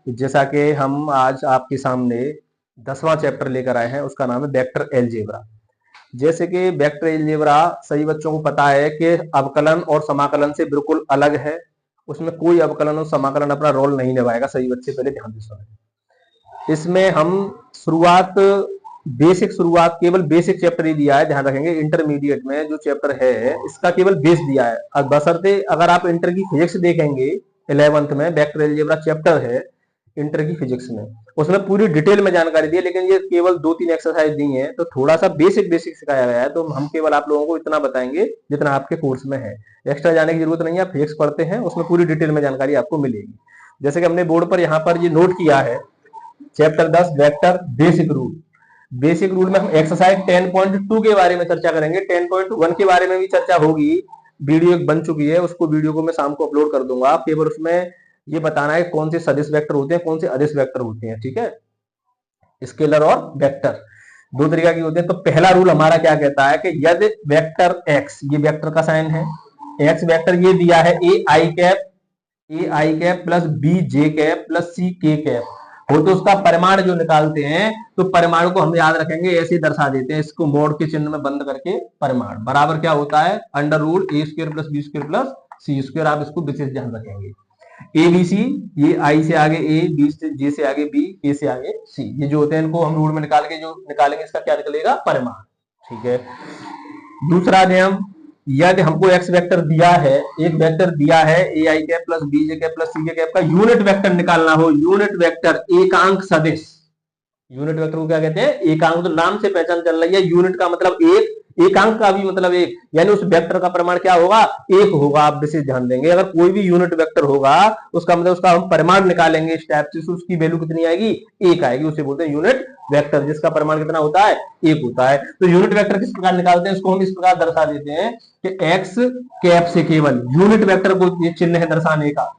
जैसा कि हम आज आपके सामने 10वां चैप्टर लेकर आए हैं, उसका नाम है वेक्टर अलजेब्रा। जैसे कि वेक्टर अलजेब्रा सभी बच्चों को पता है कि अवकलन और समाकलन से बिल्कुल अलग है। उसमें कोई अवकलन और समाकलन अपना रोल नहीं निभाएगा। सभी बच्चे पहले ध्यान से सुने। इसमें हम शुरुआत शुरुआत केवल बेसिक चैप्टर ही दिया है, ध्यान रखेंगे। इंटरमीडिएट में जो चैप्टर है इसका केवल बेस दिया है। अब बशर्ते अगर आप इंटर की फिजिक्स देखेंगे 11th में वेक्टर अलजेब्रा चैप्टर है इंटर की फिजिक्स में, उसमें पूरी डिटेल में जानकारी दी है, लेकिन ये केवल 2-3 एक्सरसाइज दी है, तो थोड़ा सा बेसिक सिखाया गया है। तो हम केवल आप लोगों को इतना बताएंगे जितना आपके कोर्स में है। एक्स्ट्रा जाने की जरूरत नहीं है। आप फिजिक्स पढ़ते हैं, उसमें पूरी डिटेल में जानकारी आपको मिलेगी। जैसे कि हमने बोर्ड पर यहाँ पर ये नोट किया है, chapter 10 vector basic rule. Basic rule में हम एक्सरसाइज 10.2 के बारे में चर्चा करेंगे। 10.1 के बारे में भी चर्चा होगी, वीडियो एक बन चुकी है, उसको वीडियो को मैं शाम को अपलोड कर दूंगा। केवल उसमें ये बताना है कौन से सदिश वेक्टर होते हैं, कौन से अदिश वेक्टर होते हैं, ठीक है। स्केलर और वेक्टर दो तरीका की होते हैं। तो पहला रूल हमारा क्या कहता है कि यदि वेक्टर एक्स, ये वेक्टर का साइन है, एक्स वेक्टर ये दिया है a i cap plus b j cap plus c k cap हो, तो उसका परिमाण जो निकालते हैं, तो परिमाण को हम याद रखेंगे, ऐसे दर्शा देते हैं, इसको मोड़ के चिन्ह में बंद करके। परिमाण बराबर क्या होता है, under root a square plus b square plus c square. आप इसको विशेष ध्यान रखेंगे। ए बी सी, ये आई से आगे ए, बी से जे से आगे बी, ए से आगे सी, ये जो होते हैं इनको हम रूल में निकाल के जो निकालेंगे इसका क्या निकलेगा, परिमाण, ठीक है। दूसरा नियम, यदि हमको एक्स वेक्टर दिया है, एक वेक्टर दिया है a i cap plus b j cap plus c k cap का यूनिट वेक्टर निकालना हो, यूनिट वेक्टर एकांक सदिश, यूनिट वेक्टर को क्या कहते हैं, एकांक। तो नाम से पहचान चल रही है, यूनिट का मतलब एक, एकांक का भी मतलब एक, यानी उस वेक्टर का परिमाण क्या होगा, एक होगा। आप विशेष ध्यान देंगे, अगर कोई भी यूनिट वेक्टर होगा उसका मतलब उसका हम परिमाण निकालेंगे इस टाइप से, उसकी वैल्यू कितनी आएगी, एक आएगी, उसे बोलते हैं यूनिट वेक्टर, जिसका परिमाण कितना होता है, एक होता है। तो यूनिट वेक्टर किस प्रकार निकालते हैं, उसको हम इस प्रकार दर्शा देते हैं कि एक्स कैप से केवल यूनिट वेक्टर को ये चिन्ह है दर्शाने का,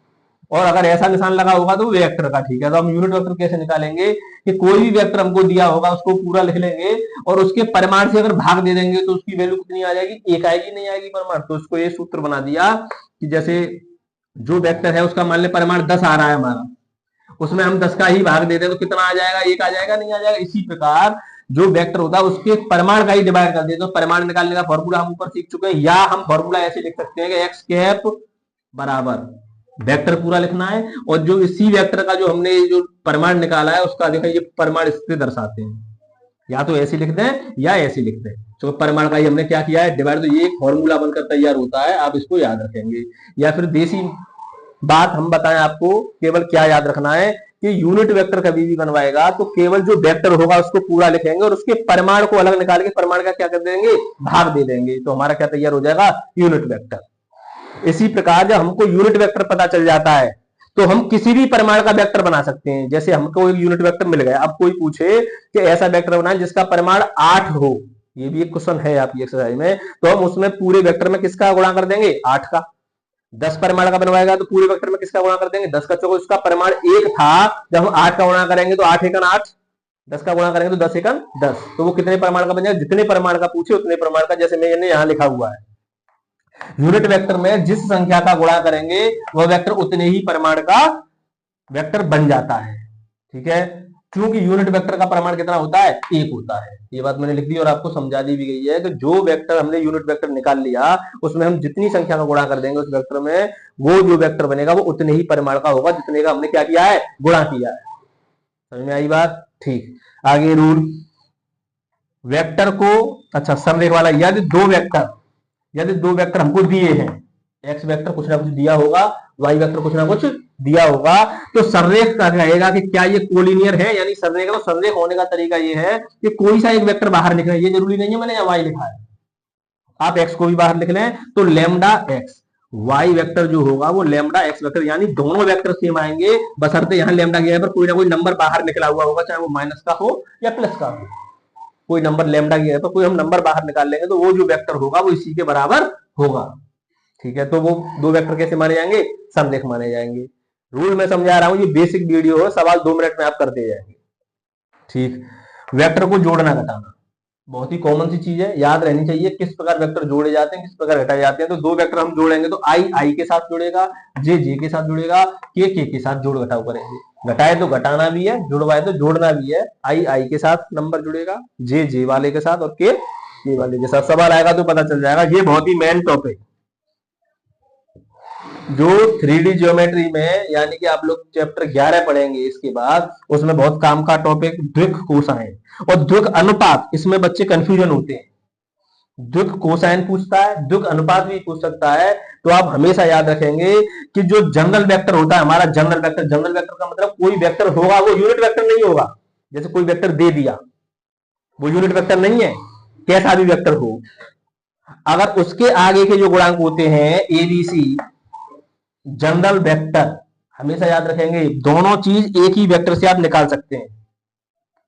और अगर ऐसा निशान लगा होगा तो वेक्टर का, ठीक है। तो हम यूनिट वेक्टर कैसे निकालेंगे कि कोई भी वेक्टर हमको दिया होगा उसको पूरा लिख लेंगे, और उसके परिमाण से अगर भाग दे देंगे तो उसकी वैल्यू कितनी आ जाएगी, एक आएगी, नहीं आएगी परिमाण। तो उसको ये सूत्र बना दिया कि जैसे जो वेक्टर है उसका मान ले परिमाण 10 आ रहा है हमारा, उसमें हम 10 का ही भाग देते हैं तो कितना आ जाएगा, एक आ जाएगा, नहीं आ जाएगा। इसी प्रकार जो वेक्टर होता है उसके परिमाण का ही डिवाइड कर देते हैं। तो परिमाण निकालने का फॉर्मूला हम ऊपर सीख चुके हैं, या हम फॉर्मूला ऐसे लिख सकते हैं कि एक्स कैप बराबर वेक्टर पूरा लिखना है, और जो इसी वेक्टर का जो हमने जो परिमाण निकाला है उसका देखो ये परिमाण इससे दर्शाते हैं, या तो ऐसे लिखते हैं या ऐसे लिखते हैं। तो परिमाण का ही हमने क्या किया है, डिवाइड। तो ये एक फॉर्मूला बनकर तैयार होता है, आप इसको याद रखेंगे। या फिर देसी बात हम बताएं आपको, केवल क्या याद रखना है कि यूनिट वेक्टर कभी भी बनवाएगा तो केवल जो वेक्टर होगा उसको पूरा लिखेंगे, और उसके परिमाण को अलग निकाल के परिमाण का क्या कर देंगे, भाग दे देंगे, तो हमारा क्या तैयार हो जाएगा, यूनिट वेक्टर। इसी प्रकार जब हमको यूनिट वेक्टर पता चल जाता है तो हम किसी भी परिमाण का वेक्टर बना सकते हैं। जैसे हमको एक यूनिट वेक्टर मिल गया, अब कोई पूछे कि ऐसा वेक्टर बनाए जिसका परिमाण 8 हो, ये भी एक क्वेश्चन है आपकी एक्सरसाइज में, तो हम उसमें पूरे वेक्टर में किसका गुणा कर देंगे, 8 का। 10 परिमाण का बनवाएगा तो पूरे वेक्टर में किसका गुणा कर देंगे, 10 का। चौको उसका परिमाण 1 था, जब हम 8 का गुणा करेंगे तो 8 एकन 8, 10 का गुणा करेंगे तो 10 एकन 10, तो वो कितने परिमाण का बन जाएगा, जितने परिमाण का पूछे उतने परिमाण का। जैसे मैंने यहां लिखा हुआ है, यूनिट वेक्टर में जिस संख्या का गुणा करेंगे वह वेक्टर उतने ही परिमाण का वेक्टर बन जाता है, ठीक है। क्योंकि यूनिट वेक्टर का परिमाण कितना होता है, एक होता है। ये बात मैंने लिख दी और आपको समझा दी भी गई है कि जो वेक्टर हमने यूनिट वेक्टर निकाल लिया उसमें हम जितनी संख्या का गुणा कर देंगे उस वेक्टर में, वो जो वेक्टर बनेगा वो उतने ही परिमाण का होगा जितने का हमने क्या किया है, गुणा किया है। समझ में आई बात, ठीक। आगे रूल, वेक्टर को, अच्छा समरेख वाला, यदि दो वेक्टर हमको दिए हैं, एक्स वेक्टर कुछ ना कुछ दिया होगा, वाई वेक्टर कुछ ना कुछ दिया होगा, तो संरेख का कहेगा कि क्या ये कोलिनियर है, यानी संरेख। तो संरेख होने का तरीका ये है कि कोई सा एक वेक्टर बाहर निकले, ये जरूरी नहीं है मैंने यहाँ वाई लिखा है, आप एक्स को भी बाहर लिख लें, तो लैम्डा एक्स वाई वेक्टर जो होगा वो लैम्डा एक्स वेक्टर, यानी दोनों वेक्टर सेम आएंगे, बशर्ते यहाँ लैम्डा के पर कोई ना कोई नंबर बाहर निकला हुआ होगा, चाहे वो माइनस का हो या प्लस का हो। कोई नंबर लैम्डा की है तो कोई हम नंबर बाहर निकाल लेंगे तो वो जो वेक्टर होगा वो इसी के बराबर होगा, ठीक है। तो वो दो वेक्टर कैसे माने जाएंगे, समरेख माने जाएंगे। रूल मैं समझा रहा हूं, ये बेसिक वीडियो है, सवाल 2 मिनट में आप करते जाएंगे, ठीक। वेक्टर को जोड़ना घटाना, बहुत ही कॉमन सी चीज है, याद रहनी चाहिए किस प्रकार वेक्टर जोड़े जाते हैं, किस प्रकार घटाए जाते हैं। तो दो वेक्टर हम जोड़ेंगे तो आई आई के साथ जुड़ेगा, जे जे के साथ जुड़ेगा, के साथ जोड़ घटाव करेंगे। घटाए तो घटाना भी है, जुड़वाए तो जोड़ना भी है। आई आई के साथ नंबर जुड़ेगा, जे जे वाले के साथ और के वाले के साथ। सवाल आएगा तो पता चल जाएगा। ये बहुत ही मेन टॉपिक जो 3D ज्योमेट्री में, यानी कि आप लोग चैप्टर 11 पढ़ेंगे इसके बाद, उसमें बहुत काम का टॉपिक द्विक कोसाइन और द्विक अनुपात। इसमें बच्चे कंफ्यूजन होते हैं, द्विक कोसाइन पूछता है, द्विक अनुपात भी पूछ सकता है। तो आप हमेशा याद रखेंगे कि जो जनरल वेक्टर होता है हमारा, जनरल वेक्टर का मतलब कोई वेक्टर होगा वो यूनिट वेक्टर नहीं होगा। जैसे कोई वेक्टर दे दिया, वो यूनिट वेक्टर नहीं है, कैसा भी वेक्टर हो। अगर उसके आगे के जो गुणांक होते हैं एबीसी, जनरल वेक्टर, हमेशा याद रखेंगे दोनों चीज एक ही वेक्टर से आप निकाल सकते हैं।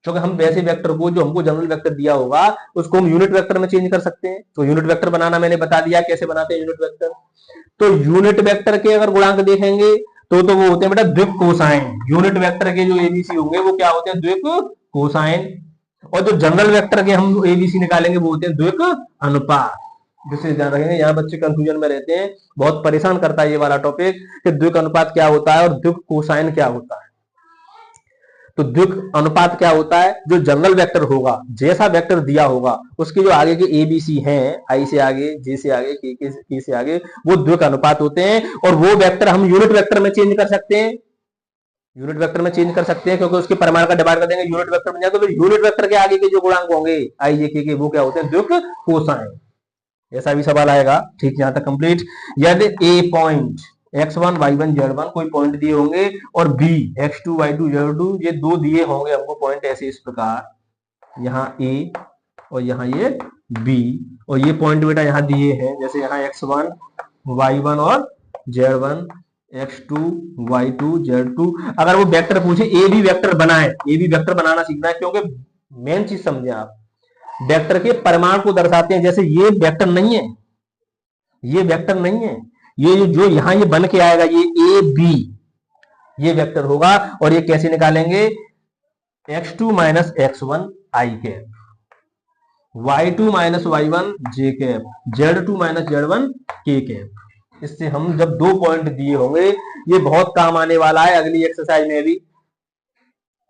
क्योंकि हम वैसे वेक्टर को, जो हमको जनरल वेक्टर दिया होगा, उसको हम यूनिट वेक्टर में चेंज कर सकते हैं। तो यूनिट वेक्टर बनाना मैंने बता दिया कैसे बनाते हैं यूनिट वेक्टर। तो यूनिट वेक्टर के अगर गुणांक देखेंगे तो वो होते हैं बेटा द्विक कोसाइन। यूनिट वेक्टर के जो एबीसी होंगे वो क्या होते हैं, द्विक कोसाइन। और जो जनरल वेक्टर के हम एबीसी निकालेंगे वो होते हैं द्विक अनुपात। जिससे ध्यान रखेंगे, यहाँ बच्चे कंफ्यूजन में रहते हैं, बहुत परेशान करता है ये वाला टॉपिक कि द्विक अनुपात क्या होता है और द्विक कोसाइन क्या होता है। तो द्विक अनुपात क्या होता है, जो जनरल वेक्टर होगा, जैसा वेक्टर दिया होगा, उसके जो आगे के एबीसी हैं, आई से आगे, जे से आगे, के से आगे, वो द्विक अनुपात होते हैं। और वो वेक्टर हम यूनिट वेक्टर में चेंज कर सकते हैं, यूनिट वेक्टर में चेंज कर सकते हैं, क्योंकि उसके परिमाण का डिवाइड कर देंगे, यूनिट वेक्टर बन जाएगा। तो यूनिट वेक्टर के आगे के जो गुणांक होंगे आई जे के वो क्या होते हैं, द्विक कोसाइन। ऐसा भी सवाल आएगा। ठीक, यहां तक कंप्लीट। यदि ए पॉइंट x1 y1 z1 कोई पॉइंट दिए होंगे और b x2 y2 z2 ये दो दिए होंगे हमको पॉइंट ऐसे इस प्रकार, यहाँ a और यहाँ ये b, और ये पॉइंट बेटा यहाँ दिए हैं, जैसे यहाँ x1 y1 और z1, x2 y2 z2। अगर वो वेक्टर पूछे ए भी वेक्टर बनाए, ए भी वेक्टर बनाना सीखना है, क्योंकि मेन चीज समझे आप, वेक्टर के परिमाण को दर्शाते हैं। जैसे ये वेक्टर नहीं है, ये वेक्टर नहीं है, ये जो यहां ये बन के आएगा ये ए बी, ये वेक्टर होगा। और ये कैसे निकालेंगे, x2 माइनस x1 आई कैप, y2 माइनस y1 जे कैप, z2 माइनस z1 के कैप। इससे हम जब दो पॉइंट दिए होंगे, ये बहुत काम आने वाला है अगली एक्सरसाइज में भी।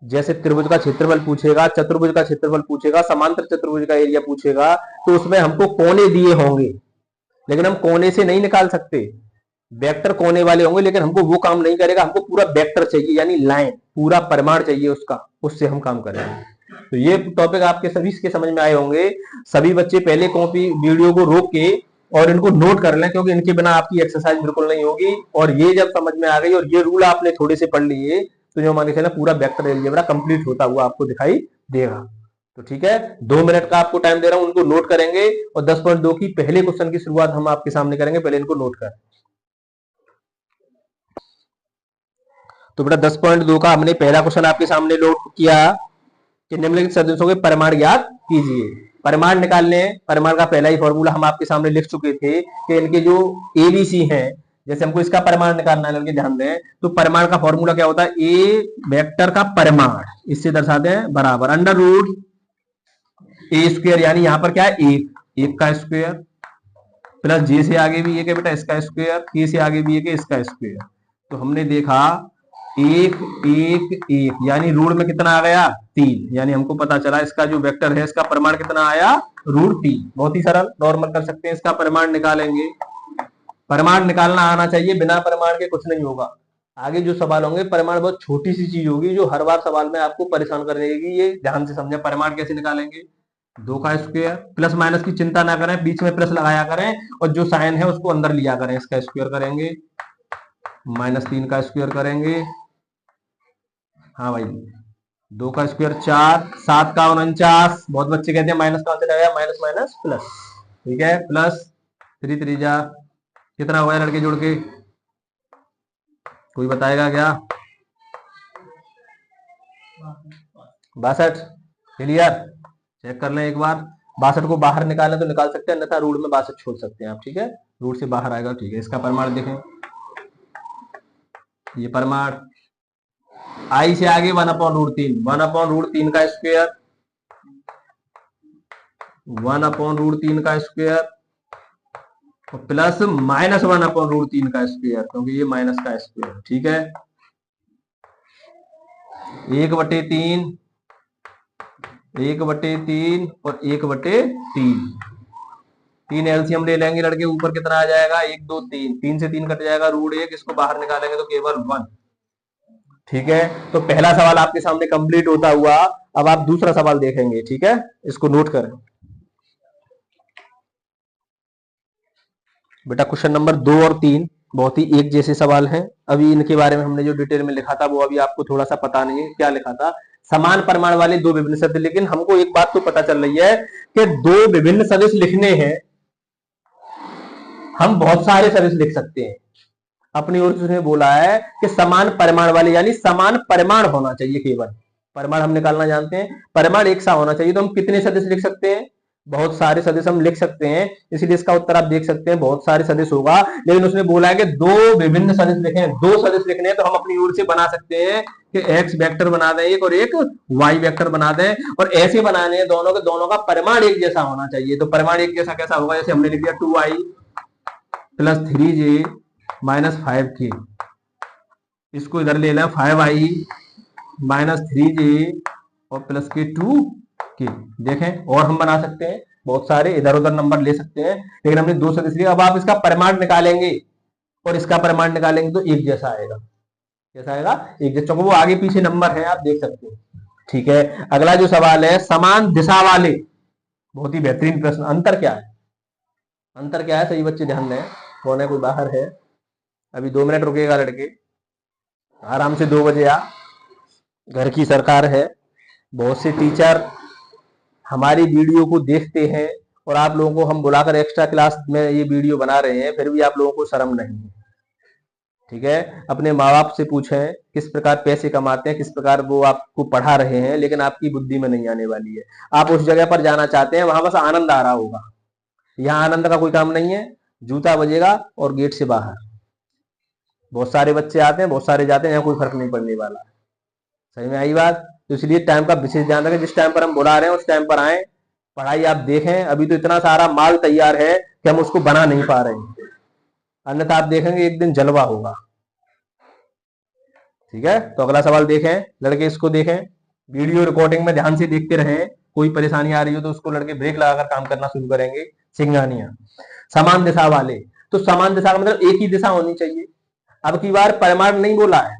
जैसे त्रिभुज का क्षेत्रफल पूछेगा, चतुर्भुज का क्षेत्रफल पूछेगा, समांतर चतुर्भुज का एरिया पूछेगा, तो उसमें हमको कोने दिए होंगे, लेकिन हम कोने से नहीं निकाल सकते। वेक्टर कोने वाले होंगे, लेकिन हमको वो काम नहीं करेगा, हमको पूरा वेक्टर चाहिए, यानी लाइन, पूरा परिमाण चाहिए उसका, उससे हम काम करेंगे। तो ये टॉपिक आपके सभी के समझ में आए होंगे। सभी बच्चे पहले कॉपी वीडियो को रोक के और इनको नोट कर लें, क्योंकि इनके बिना आपकी एक्सरसाइज बिल्कुल नहीं होगी। और ये जब समझ में आ गई और ये रूल आपने थोड़े से पढ़ लिए, तो जो मान के चले पूरा वेक्टर अलजेब्रा कंप्लीट होता हुआ आपको दिखाई देगा। तो ठीक है, 2 मिनट का आपको टाइम दे रहा हूं, उनको नोट करेंगे। और 10.2 की पहले क्वेश्चन की शुरुआत हम आपके सामने करेंगे, पहले इनको नोट करें। तो बेटा 10.2 का हमने पहला क्वेश्चन आपके सामने नोट किया कि निम्नलिखित सदिशों के परिमाण ज्ञात कीजिए। परिमाण निकालने, परिमाण का पहला ही फॉर्मूला हम आपके सामने लिख चुके थे कि इनके जो एबीसी हैं, जैसे हमको इसका परिमाण निकालना है, ध्यान दें, तो परिमाण का फॉर्मूला क्या होता है, ए वेक्टर का परिमाण, इससे दर्शाते हैं बराबर अंडर रूट ए स्क्वायर, यानी यहां पर क्या है, एक का स्क्वायर, प्लस जे से आगे भी एक है बेटा इसका स्क्वायर, के से आगे भी एक है इसका स्क्वायर। तो हमने देखा एक एक एक, यानी रूट में कितना आ गया, 3, यानी हमको पता चला इसका जो वेक्टर है इसका परिमाण कितना आया, √3। बहुत ही सरल, नॉर्मल कर सकते हैं, इसका परिमाण निकालेंगे। परिमाण निकालना आना चाहिए, बिना परिमाण के कुछ नहीं होगा। आगे जो सवाल होंगे, परिमाण बहुत छोटी सी चीज होगी जो हर बार सवाल में आपको परेशान करेगी। ये ध्यान से समझे, परिमाण कैसे निकालेंगे, 2 का स्क्वायर, प्लस माइनस की चिंता ना करें, बीच में प्लस लगाया करें, और जो साइन है उसको अंदर लिया करें। इसका स्क्वायर करेंगे, -3 का स्क्वायर करेंगे, हाँ भाई, 2 का स्क्वायर 4, 7 का 49। बहुत बच्चे कहते हैं माइनस कहां से लगाया, माइनस माइनस प्लस, ठीक है, प्लस 3 3 कितना हुआ लड़के जोड़ के, कोई बताएगा क्या, 62। क्लियर, चेक कर लें एक बार। 62 को बाहर निकालें तो निकाल सकते हैं, अन्यथा रूट में 62 छोड़ सकते हैं आप, ठीक है, रूट से बाहर आएगा, ठीक है। इसका परिमाण देखें, ये परिमाण आई से आगे 1/√3, 1/√3 का स्क्वायर, 1/√3 का स्क्वायर और प्लस -1/√3 का स्क्वायर, क्योंकि ये माइनस का स्क्वायर। ठीक है, 1/3, 1/3 और 1/3। 3 एलसीएम ले लेंगे लड़के, ऊपर कितना आ जाएगा, 1 2 3, 3 से 3 कट जाएगा, √1, इसको बाहर निकालेंगे तो केवल 1। ठीक है, तो पहला सवाल आपके सामने कंप्लीट होता हुआ। अब आप दूसरा सवाल देखेंगे। ठीक है, इसको नोट करें बेटा। क्वेश्चन नंबर 2 और 3 बहुत ही एक जैसे सवाल हैं। अभी इनके बारे में हमने जो डिटेल में लिखा था वो अभी आपको थोड़ा सा पता नहीं है क्या लिखा था। समान परिमाण वाले दो विभिन्न सदिश, लेकिन हमको एक बात तो पता चल रही है कि दो विभिन्न सदिश लिखने हैं, हम बहुत सारे सदिश लिख सकते हैं। अपनी ओर से उसने बोला है कि समान परिमाण वाले, यानी समान परिमाण होना चाहिए। केवल परिमाण हम निकालना जानते हैं, परिमाण एक सा होना चाहिए। तो हम कितने सदिश लिख सकते हैं, बहुत सारे सदिश हम लिख सकते हैं। इसलिए इसका उत्तर आप देख सकते हैं, बहुत सारे सदिश होगा। लेकिन उसने बोला है कि दो विभिन्न सदिश लिखे हैं, दो सदिश लिखने हैं, तो हम अपनी ओर से बना सकते हैं कि एक्स वेक्टर बना दें एक, और एक वाई वेक्टर बना दें। और ऐसे बनाने हैं दोनों के, दोनों का परिमाण एक जैसा होना चाहिए। तो परिमाण एक जैसा कैसा होगा, जैसे हमने लिख दिया 2i + 3j - 5k, इसको इधर ले लें 5i - 3j और प्लस के 2k। देखें, और हम बना सकते हैं बहुत सारे, इधर उधर नंबर ले सकते हैं, लेकिन हमने दो सदस्य लिया। अब आप इसका परिमाण निकालेंगे और इसका परिमाण निकालेंगे तो एक जैसा आएगा। कैसा आएगा, एक जैसा, क्योंकि वो आगे पीछे नंबर है, आप देख सकते हैं। ठीक है, अगला जो सवाल है, समान दिशा वाले, बहुत ही बेहतरीन प्रश्न। अंतर क्या है, अंतर क्या है, सही बच्चे ध्यान दें। कौन है, कोई बाहर है, अभी 2 मिनट रुकेगा लड़के, आराम से 2 बजे आ, घर की सरकार है। बहुत से टीचर हमारी वीडियो को देखते हैं और आप लोगों को हम बुलाकर एक्स्ट्रा क्लास में ये वीडियो बना रहे हैं, फिर भी आप लोगों को शर्म नहीं है। ठीक है, अपने माँ बाप से पूछें किस प्रकार पैसे कमाते हैं, किस प्रकार वो आपको पढ़ा रहे हैं, लेकिन आपकी बुद्धि में नहीं आने वाली है। आप उस जगह पर जाना चाहते हैं, वहां बस आनंद आ रहा होगा, यहाँ आनंद का कोई काम नहीं है। जूता बजेगा और गेट से बाहर। बहुत सारे बच्चे आते हैं, बहुत सारे जाते हैं, यहाँ कोई फर्क नहीं पड़ने वाला। सही में आई बात। तो इसलिए टाइम का विशेष ध्यान रखें, जिस टाइम पर हम बुला रहे हैं उस टाइम पर आए, पढ़ाई आप देखें। अभी तो इतना सारा माल तैयार है कि हम उसको बना नहीं पा रहे हैं, अन्यथा आप देखेंगे एक दिन जलवा होगा। ठीक है, तो अगला सवाल देखें लड़के, इसको देखें, वीडियो रिकॉर्डिंग में ध्यान से देखते रहें। कोई परेशानी आ रही हो तो उसको लड़के ब्रेक लगाकर काम करना शुरू करेंगे। सिंगानिया, समान दिशा वाले, तो समान दिशा का मतलब एक ही दिशा होनी चाहिए। अब की बार परिमाण नहीं बोला है,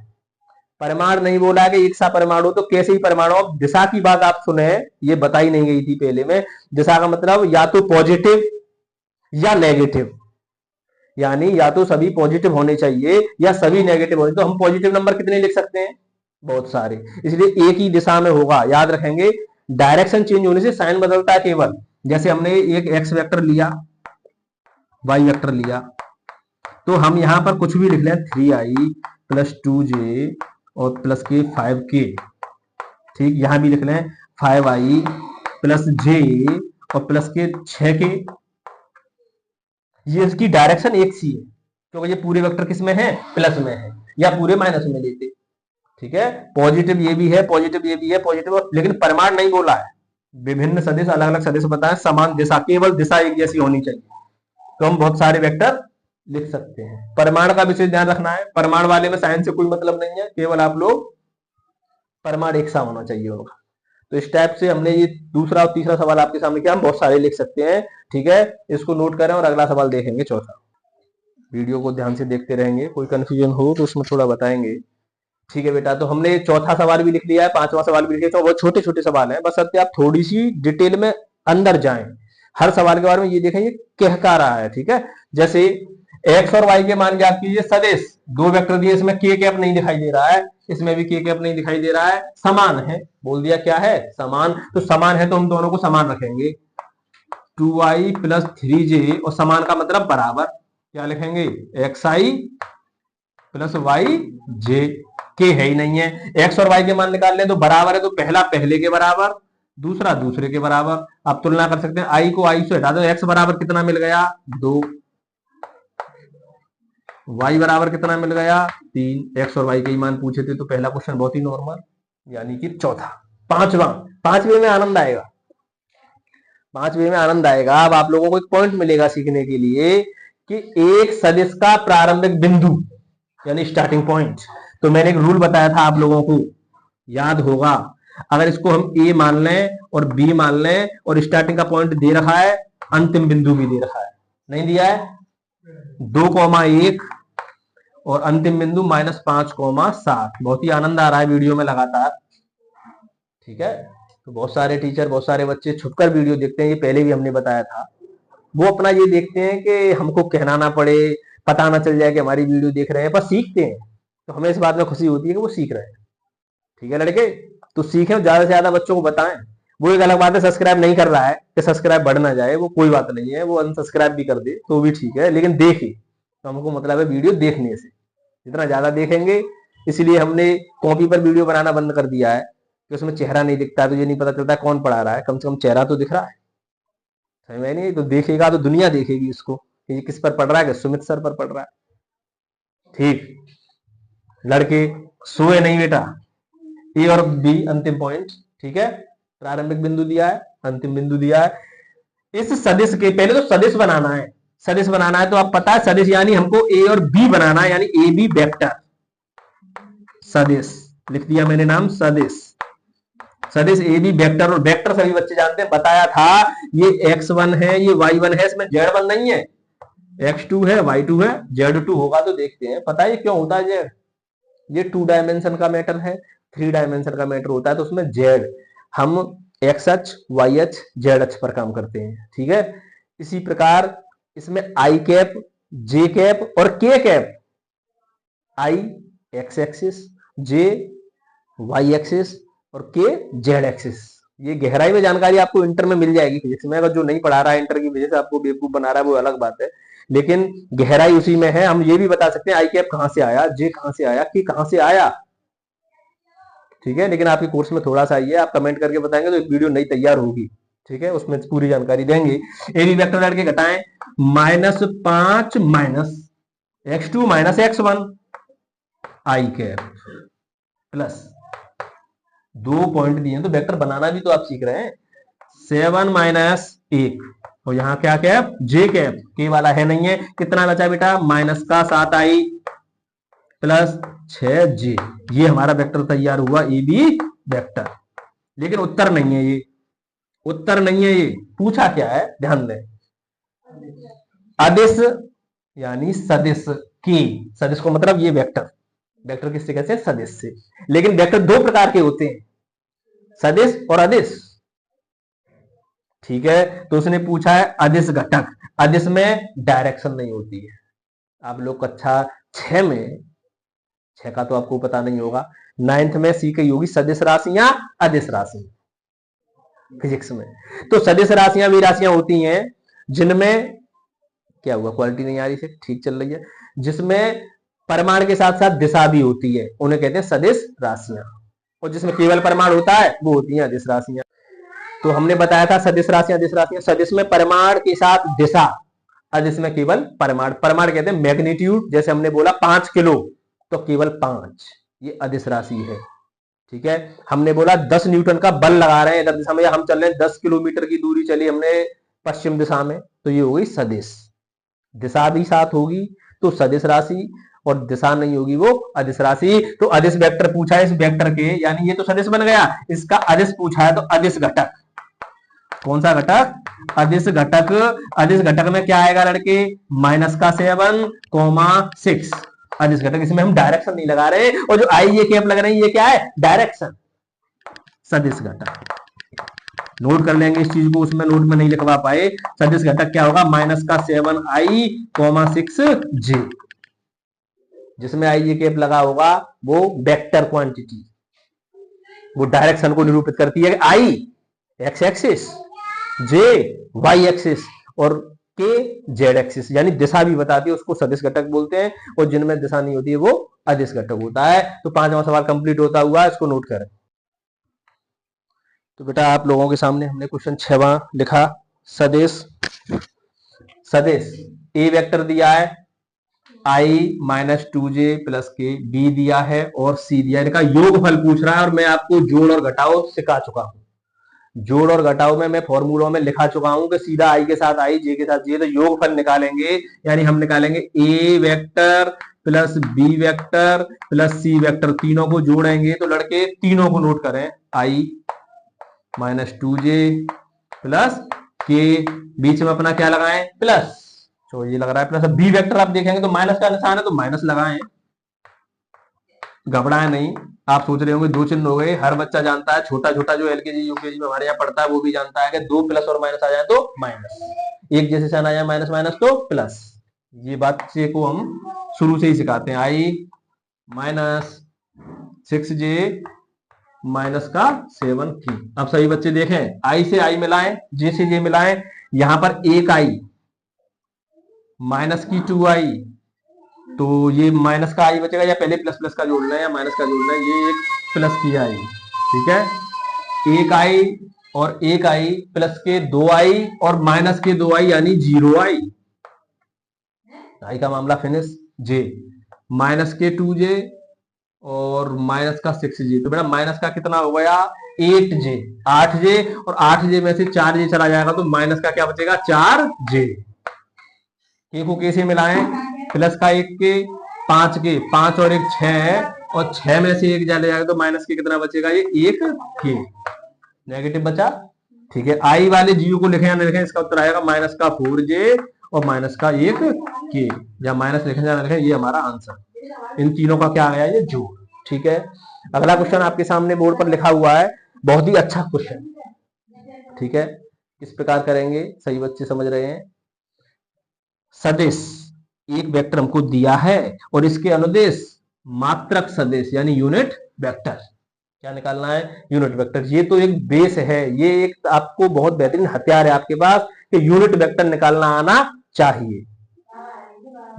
परिमाण नहीं बोला है कि एक सा परिमाण हो, तो कैसे ही परिमाण हो। अब दिशा की बात आप सुने, ये बताई नहीं गई थी पहले में। दिशा का मतलब या तो पॉजिटिव या नेगेटिव, यानी या तो सभी पॉजिटिव होने चाहिए या सभी नेगेटिव होने। तो हम पॉजिटिव नंबर कितने लिख सकते हैं, बहुत सारे, इसलिए एक ही दिशा में होगा। याद रखेंगे, डायरेक्शन चेंज होने से साइन बदलता है केवल। जैसे हमने एक एक्स वेक्टर लिया, वाई वेक्टर लिया, तो हम यहां पर कुछ भी लिख लें, 3i + 2j और प्लस के 5k। ठीक, यहां भी लिख लें 5i + j और प्लस के 6k। ये इसकी डायरेक्शन एक सी है, क्योंकि ये पूरे वेक्टर किस में है, प्लस में है, या पूरे माइनस में लेते। ठीक है, पॉजिटिव ये भी है, पॉजिटिव ये भी है, पॉजिटिव, लेकिन परिमाण नहीं बोला है। विभिन्न सदिश, अलग अलग सदिश बताएं, समान दिशा, केवल दिशा एक जैसी होनी चाहिए, तो हम बहुत सारे वेक्टर लिख सकते हैं। परिमाण का विशेष ध्यान रखना है, परिमाण वाले में साइन से कोई मतलब नहीं है, केवल आप लोग परिमाण एक सा होना चाहिए उनका। तो इस टाइप से हमने ये दूसरा और तीसरा सवाल आपके सामने किया, हम बहुत सारे लिख सकते हैं। ठीक है, इसको नोट करें और अगला सवाल देखेंगे, चौथा। वीडियो को ध्यान से देखते रहेंगे, कोई कंफ्यूजन हो तो उसमें थोड़ा बताएंगे। ठीक है बेटा, तो हमने चौथा सवाल भी लिख लिया है, पांचवा सवाल भी लिख लिया, तो बहुत छोटे छोटे सवाल है, बस अब आप थोड़ी सी डिटेल में अंदर जाएं। हर सवाल के बारे में ये देखें ये कहका रहा है। ठीक है, जैसे एक्स और वाई के मान ज्ञात कीजिए, सदिश दो वेक्टर दिए, इसमें के कैप नहीं दिखाई दे रहा है, इसमें भी के कैप नहीं दिखाई दे रहा है, समान है, बोल दिया क्या है, समान। तो समान है तो हम दोनों को समान रखेंगे, 2i + 3j, और समान का मतलब बराबर, क्या लिखेंगे, xi + yj। के है ही नहीं है, एक्स और वाई के मान निकाल ले तो बराबर है, तो पहला पहले के बराबर, दूसरा दूसरे के बराबर। आप तुलना कर सकते हैं, आई को आई से हटा दो, एक्स बराबर कितना मिल गया, 2, वाई बराबर कितना मिल गया, 3। एक्स और वाई के ही मान पूछे थे, तो पहला क्वेश्चन बहुत ही नॉर्मल, यानी कि चौथा। पांचवा, पांचवे में आनंद आएगा, 5वें में आनंद आएगा। अब आप लोगों को एक पॉइंट मिलेगा सीखने के लिए कि एक सदिश का प्रारंभिक बिंदु यानी स्टार्टिंग पॉइंट। तो मैंने एक रूल बताया था आप लोगों को, याद होगा। अगर इसको हम ए मान लें और बी मान लें और स्टार्टिंग का पॉइंट दे रखा है, अंतिम बिंदु भी दे रखा है, नहीं दिया है 2,1 और अंतिम बिंदु -5,7। बहुत ही आनंद आ रहा है वीडियो में लगातार, ठीक है। तो बहुत सारे टीचर, बहुत सारे बच्चे छुपकर वीडियो देखते हैं, ये पहले भी हमने बताया था। वो अपना ये देखते हैं कि हमको कहना ना पड़े, पता ना चल जाए कि हमारी वीडियो देख रहे हैं, पर सीखते हैं। तो हमें इस बात में खुशी होती है कि वो सीख रहे हैं, ठीक है लड़के। तो सीखें, ज्यादा से ज्यादा बच्चों को बताएं। वो एक अलग बात है सब्सक्राइब नहीं कर रहा है कि सब्सक्राइब बढ़ ना जाए, वो कोई बात नहीं है, वो अनसब्सक्राइब भी कर दे तो भी ठीक है, लेकिन देखे। तो हमको मतलब है वीडियो देखने से, जितना ज्यादा देखेंगे। इसलिए हमने कॉपी पर वीडियो बनाना बंद कर दिया है कि उसमें चेहरा नहीं दिखता है, तो ये नहीं पता चलता कौन पढ़ा रहा है, कम से कम चेहरा तो दिख रहा है, समझ में नहीं? तो देखेगा तो दुनिया देखेगी इसको कि ये किस पर पढ़ रहा है, कि सुमित सर पर पढ़ रहा है, ठीक। लड़के सोए नहीं बेटा, ए और बी अंतिम पॉइंट, ठीक है। प्रारंभिक बिंदु दिया है, अंतिम बिंदु दिया है। इस सदिश के पहले तो सदिश बनाना है, सदिश बनाना है तो आप पता है सदिश यानी हमको ए और बी बनाना है, यानी ए बी वेक्टर सदिश, लिख दिया मैंने नाम सदिश। सदिश ए बी वेक्टर, और वेक्टर सभी बच्चे जानते हैं, बताया था ये x1 है, ये y1 है, इसमें z1 नहीं है, x2 है, y2 है, z2 होगा। तो देखते हैं, पता है ये क्यों होता है z? ये 2 डायमेंशन का मैटर है, 3 डायमेंशन का मैटर होता है, तो उसमें z हम x अक्ष, y अक्ष, z अक्ष पर काम करते हैं, ठीक है। इसी प्रकार इसमें i कैप, j कैप और k cap, i x axis, j y axis और k z एक्सिस। ये गहराई में जानकारी आपको इंटर में मिल जाएगी फिजिक्स में। अगर जो नहीं पढ़ा रहा है इंटर की वजह से आपको बेवकूफ बना रहा है, वो अलग बात है, लेकिन गहराई उसी में है। हम ये भी बता सकते हैं आई कैप कहां से आया, जे कहां से आया, के कहां से आया, ठीक है। लेकिन आपके कोर्स में थोड़ा सा ये आप कमेंट करके बताएंगे तो एक वीडियो नई तैयार होगी, ठीक है, उसमें पूरी जानकारी देंगे। ए बी वेक्टर लड़के घटाएं, -5 माइनस x2 माइनस x1 आई कैप प्लस 2 पॉइंट दिए, तो वेक्टर बनाना भी तो आप सीख रहे हैं। 7 माइनस 1 और यहाँ क्या कैप, जे कैप, के वाला है नहीं है। कितना बचा बेटा, -7i प्लस 6j। ये हमारा वेक्टर तैयार हुआ, ए बी वेक्टर। लेकिन उत्तर नहीं है ये, उत्तर नहीं है ये। पूछा क्या है, ध्यान दें, अदिश यानी सदिश के, सदिश को मतलब ये वेक्टर, वेक्टर किससे कहते हैं, सदिश से। लेकिन वेक्टर दो प्रकार के होते हैं, सदिश और अदिश, ठीक है। तो उसने पूछा है अदिश घटक, अदिश में डायरेक्शन नहीं होती है। आप लोग कक्षा 6 में, 6 का तो आपको पता नहीं होगा, 9th में सीखी होगी सदिश राशियां, अदिश राशि फिजिक्स में। तो सदिश राशियां वे राशियां होती हैं जिनमें, क्या हुआ, क्वालिटी नहीं आ रही से, ठीक चल रही है, जिसमें परिमाण के साथ साथ दिशा भी होती है, उन्हें कहते हैं सदिश राशियां। और जिसमें केवल परिमाण होता है वो होती हैं अदिश राशियां। तो हमने बताया था सदिश राशियां, अदिश राशियां। सदिश में परिमाण के साथ दिशा, अदिश में केवल परिमाण। परिमाण कहते हैं मैग्नीट्यूड, जैसे हमने बोला 5 किलो तो केवल 5, ये अदिश राशि है, ठीक है। हमने बोला 10 न्यूटन का बल लगा रहे हैं इधर दिशा में, हम चल रहे हैं 10 किलोमीटर की दूरी चली हमने पश्चिम दिशा में, तो ये हो गई सदिश। दिशा भी साथ होगी तो सदिश राशि, और दिशा नहीं होगी वो अदिश राशि। तो अदिश वेक्टर पूछा है इस वेक्टर के, यानी ये तो सदिश बन गया, इसका अदिश पूछा है, तो अदिश घटक, कौन सा घटक, अदिश घटक। अदिश घटक में क्या आएगा लड़के, -7,6 अदिश घटक। इसमें हम डायरेक्शन नहीं लगा रहे, और जो आई ये कैप लग रही है ये क्या है, डायरेक्शन, सदिश घटक। नोट कर लेंगे इस चीज को, उसमें नोट में नहीं लिखवा पाए। सदिश घटक क्या होगा, -7i,6j, जिसमें आई ये कैप लगा होगा वो वेक्टर क्वांटिटी, वो डायरेक्शन को निरूपित करती है। आई एक्स एक्सिस, जे वाई एक्सिस और के जेड एक्सिस, यानी दिशा भी बताती है, उसको सदिश घटक बोलते हैं। और जिनमें दिशा नहीं होती है वो अदिश घटक होता है। तो 5वां सवाल कंप्लीट होता हुआ, इसको नोट करें। तो बेटा आप लोगों के सामने हमने क्वेश्चन 6वां लिखा, सदिश, सदिश ए वेक्टर दिया है i-2j प्लस के, बी दिया है और सी दिया है। इनका योगफल पूछ रहा है, और मैं आपको जोड़ और घटाओ सिखा चुका हूं। जोड़ और घटाव में मैं फॉर्मूलों में लिखा चुका हूं कि सीधा आई के साथ आई, जे के साथ जे, तो योगफल निकालेंगे, यानी हम निकालेंगे a vector plus b vector plus c vector, तीनों को जोड़ेंगे। तो लड़के तीनों को नोट करें, आई माइनस 2j प्लस के, बीच में अपना क्या लगाएं, प्लस, तो ये लग रहा है प्लस। बी वेक्टर आप देखेंगे तो माइनस का निशान है, तो माइनस लगाएं, घबराएं नहीं। आप सोच रहे होंगे दो चिन्ह हो गए, हर बच्चा जानता है, छोटा छोटा जो एलकेजी यूकेजी में हमारे यहाँ पढ़ता है वो भी जानता है कि दो प्लस और माइनस आ जाए तो माइनस, एक जैसे साइन आ जाए माइनस माइनस तो प्लस। ये बात से को हम शुरू से ही सिखाते हैं। आई माइनस 6j माइनस का 7k। अब सभी बच्चे देखें, आई से आई मिलाएं, जे से जे मिलाएं, यहां पर एक आई माइनस की 2i, तो ये माइनस का आई बचेगा, या पहले प्लस प्लस का जोड़ना है या माइनस का जोड़ना है, ये एक प्लस की आई, ठीक है। एक आई और एक आई प्लस के 2i और माइनस के 2i यानी 0i, आई का मामला फिनिश। जे माइनस के 2j और माइनस का 6j, तो बेटा माइनस का कितना हो गया 8j, 8j और 8j में से 4j चला जाएगा तो माइनस का क्या बचेगा 4j। के को कैसे मिलाएं, प्लस का एक के 5 के, 5 और एक 6, और 6 में से एक चले जाएगा तो माइनस के कितना बचेगा, ये एक के, नेगेटिव बचा, ठीक है। आई वाले जीरो को लिखें या नहीं लिखें, इसका उत्तर आएगा माइनस का 4j और माइनस का एक के, या माइनस लिखें या लिखें, ये हमारा आंसर। इन तीनों का क्या आ गया, ये जोड़, ठीक है। अगला क्वेश्चन आपके सामने बोर्ड पर लिखा हुआ है, बहुत ही अच्छा क्वेश्चन, ठीक है। किस प्रकार करेंगे, सही बच्चे समझ रहे हैं। सदिश, एक वेक्टर हमको दिया है और इसके अनुदेश मात्रक सदिश यानी यूनिट वेक्टर, क्या निकालना है, यूनिट वेक्टर। ये तो एक बेस है, ये एक आपको बहुत बेहतरीन हथियार है आपके पास कि यूनिट वेक्टर निकालना आना चाहिए।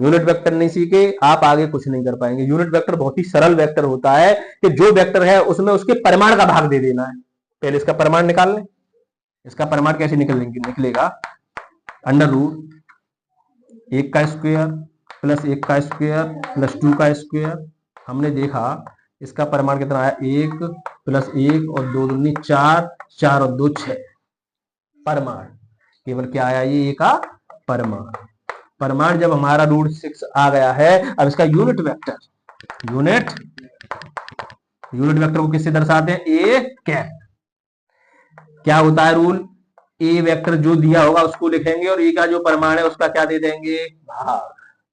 यूनिट वेक्टर नहीं सीखे आप आगे कुछ नहीं कर पाएंगे। यूनिट वेक्टर बहुत ही सरल वेक्टर होता है कि जो वेक्टर है उसमें उसके परिमाण का भाग दे देना है। पहले इसका परिमाण निकाल लें, इसका परिमाण कैसे निकलेगा, अंडर रूट 1 का स्क्वायर प्लस 1 का स्क्वायर प्लस 2 का स्क्वायर। हमने देखा इसका परिमाण कितना आया, 1 प्लस 1 और 2 दूनी 4, 4 और 2 6, परिमाण केवल क्या आया, ये का परिमाण। परिमाण जब हमारा √6 आ गया है, अब इसका यूनिट वेक्टर, यूनिट वेक्टर को किससे दर्शाते हैं, ए कैप। क्या होता है रूल, ए वेक्टर जो दिया होगा उसको लिखेंगे और ए का जो परिमाण है उसका क्या दे देंगे, भाग।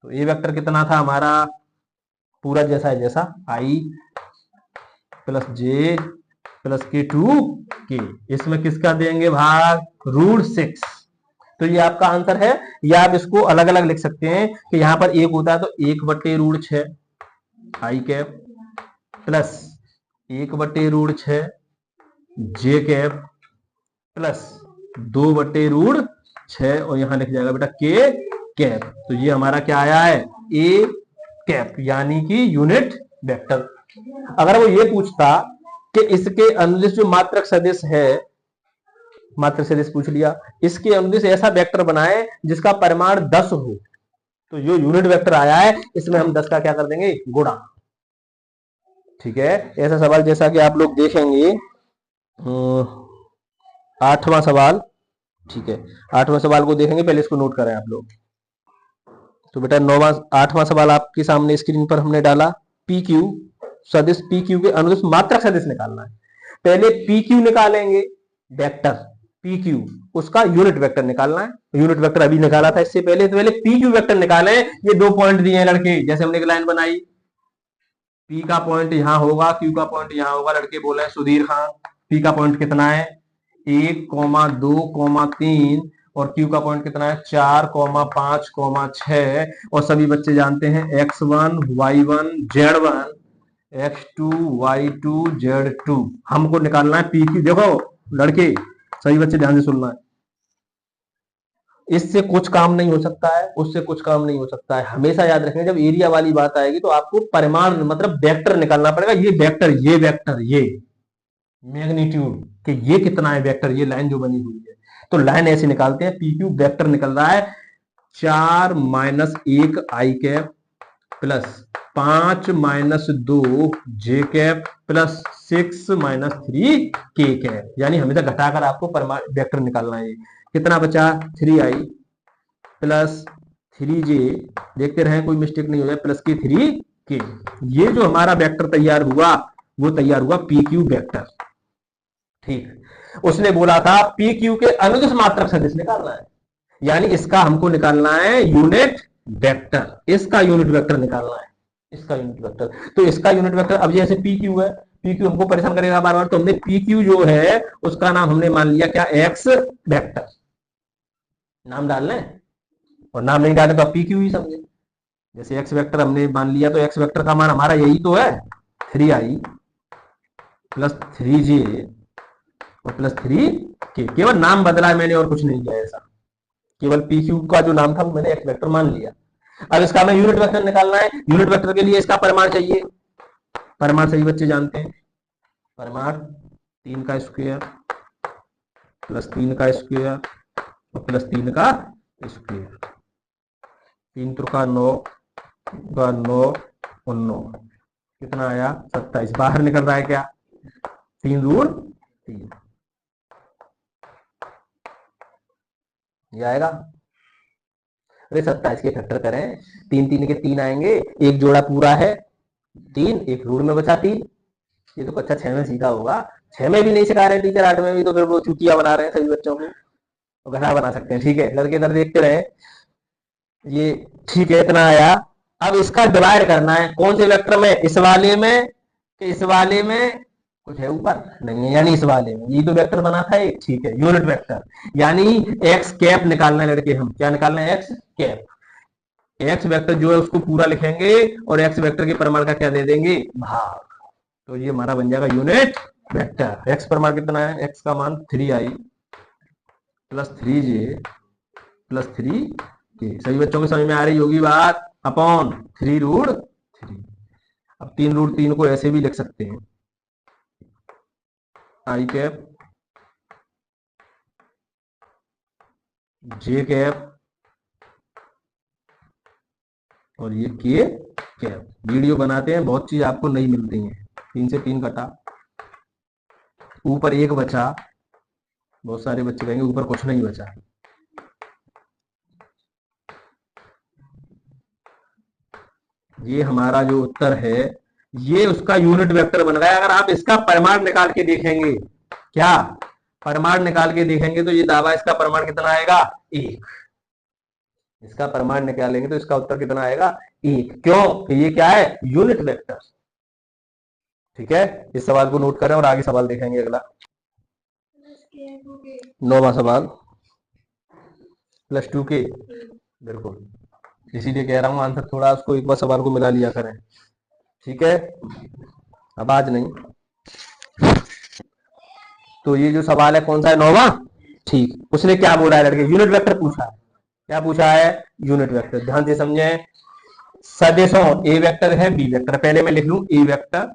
तो ए वेक्टर कितना था हमारा, पूरा जैसा है जैसा, आई प्लस जे प्लस के 2 के, इसमें किसका देंगे भाग, √6। तो ये आपका आंसर है। या आप इसको अलग अलग लिख सकते हैं कि यहां पर एक होता है तो 1/√6 आई कैप प्लस 1/√6 जे कैप प्लस 2/√6 और यहां लिख जाएगा बेटा के कैप। तो ये हमारा क्या आया है, ए कैप यानी कि यूनिट वेक्टर। अगर वो ये पूछता कि इसके अनुदिश जो मात्रक सदिश है, मात्रक सदिश पूछ लिया, इसके अनुदिश ऐसा वेक्टर बनाए जिसका परिमाण 10 हो, तो जो यूनिट वेक्टर आया है इसमें हम 10 का क्या कर देंगे, गुणा, ठीक है। ऐसा सवाल जैसा कि आप लोग देखेंगे 8वां सवाल, ठीक है। 8वां सवाल को देखेंगे, पहले इसको नोट करें आप लोग। तो बेटा 8वां सवाल आपके सामने स्क्रीन पर हमने डाला, पी क्यू सदिश, पी क्यू के अनुदिश मात्रक सदिश निकालना है। पहले पी क्यू निकालेंगे वेक्टर, पी क्यू उसका यूनिट वेक्टर निकालना है। यूनिट वेक्टर अभी निकाला था इससे पहले, तो पहले पी क्यू वेक्टर निकाले। ये 2 पॉइंट दिए हैं लड़के, जैसे हमने एक लाइन बनाई, पी का पॉइंट यहां होगा, क्यू का पॉइंट यहां होगा। लड़के बोले सुधीर खान पी का पॉइंट कितना है, 1,2,3 और क्यू का पॉइंट कितना है 4,5,6 और सभी बच्चे जानते हैं x1 y1 z1 x2 y2 z2। हमको निकालना है पी क्यू। देखो लड़के सभी बच्चे ध्यान से सुनना है, इससे कुछ काम नहीं हो सकता है, उससे कुछ काम नहीं हो सकता है। हमेशा याद रखें जब एरिया वाली बात आएगी तो आपको परिमाण मतलब वेक्टर निकालना पड़ेगा। ये वेक्टर, ये वेक्टर, ये मैग्नीट्यूड कि ये कितना है वेक्टर, ये लाइन जो बनी हुई है, तो लाइन ऐसे निकालते हैं। पी क्यू वेक्टर निकल रहा है 4 - 1 आई कैप प्लस 5 माइनस 2 जे कैप प्लस 6 माइनस 3 के कैप, यानी हमेशा घटाकर आपको वेक्टर निकालना है। कितना बचा 3i प्लस 3j, देखते रहे कोई मिस्टेक नहीं हो जाए, प्लस के 3k। ये जो हमारा वेक्टर तैयार हुआ वो तैयार हुआ पी क्यू वेक्टर। ठीक, उसने बोला था पी क्यू के अनुदिश मात्रक सदिश निकालना है, यानी इसका हमको निकालना है यूनिट वेक्टर, इसका यूनिट वेक्टर निकालना है, इसका यूनिट वेक्टर। तो इसका यूनिट वेक्टर अब जैसे पी क्यू है, पी क्यू हमको परेशान करेगा बार बार, तो हमने पी क्यू जो है उसका नाम हमने मान लिया क्या, एक्स वेक्टर। नाम डाल लें, और नाम नहीं डाले तो आप पी क्यू ही समझे। जैसे एक्स वेक्टर हमने मान लिया, तो एक्स वेक्टर का मान हमारा यही तो है 3i प्लस 3j और प्लस 3k। केवल नाम बदला है मैंने और कुछ नहीं किया ऐसा, केवल पी क्यू का जो नाम था वो मैंने एक्स वेक्टर मान लिया। अब इसका हमें यूनिट वेक्टर निकालना है। यूनिट वेक्टर के लिए इसका परिमाण चाहिए। परिमाण सही बच्चे जानते हैं, परिमाण 3 का स्क्वायर प्लस 3 का स्क्वायर और प्लस 3 का स्क्वायर। 3 त्रिका 9 का 9 और 9 कितना आया 27। बाहर निकल रहा है क्या, 3 दूर 3, ये आएगा। अरे 27 के फैक्टर करें, 3 3 के 3 आएंगे, एक जोड़ा पूरा है 3, एक रूट में बचा 3। ये तो कक्षा 6 में सीखा होगा, 6 में भी नहीं सिखा रहे टीचर, 8 में भी, तो फिर वो चूतिया बना रहे हैं सभी बच्चों को, तो घटा बना सकते हैं। ठीक है, इधर के इधर देखते रहे, ये ठीक है इतना आया। अब इसका डिवाइड करना है कौन से वेक्टर में, इस वाले में कि इस वाले में, कुछ है ऊपर नहीं है, यानी इस वाले में। ये तो वेक्टर बना था एक, ठीक है, यूनिट वेक्टर, यानी एक्स कैप निकालना है लड़के। हम क्या निकालना है, एक्स कैप। एक्स वेक्टर जो है उसको पूरा लिखेंगे और एक्स वेक्टर के परिमाण का क्या दे देंगे, भाग। तो ये हमारा बन जाएगा यूनिट वेक्टर। एक्स परिमाण कितना है, एक्स का मान 3i plus 3j plus 3k। सभी बच्चों को समझ में आ रही होगी बात, अपॉन 3 रूट 3। अब 3 रूट 3 को ऐसे भी लिख सकते हैं, आई कैप जे कैप और ये के कैप। वीडियो बनाते हैं, बहुत चीज आपको नहीं मिलती है। 3 से 3 कटा, ऊपर 1 बचा, बहुत सारे बच्चे कहेंगे ऊपर कुछ नहीं बचा। ये हमारा जो उत्तर है ये उसका यूनिट वेक्टर बन रहा है। अगर आप इसका परिमाण निकाल के देखेंगे, क्या परिमाण निकाल के देखेंगे, तो ये दावा इसका परिमाण कितना आएगा 1। इसका परिमाण निकालेंगे तो इसका उत्तर कितना आएगा 1। क्यों, ये क्या है, यूनिट वेक्टर। ठीक है, इस सवाल को नोट करें और आगे सवाल देखेंगे। अगला 9वां सवाल +2 के, बिल्कुल, इसीलिए कह रहा हूं आंसर थोड़ा उसको एक बार सवाल को मिला लिया करें। ठीक है, अब आज नहीं। तो ये जो सवाल है कौन सा है, 9वां। ठीक, उसने क्या बोला है लड़के, यूनिट वेक्टर पूछा है। क्या पूछा है, यूनिट वेक्टर। ध्यान से समझे, सदिशों ए वेक्टर है बी वेक्टर। पहले मैं लिख लूं ए वेक्टर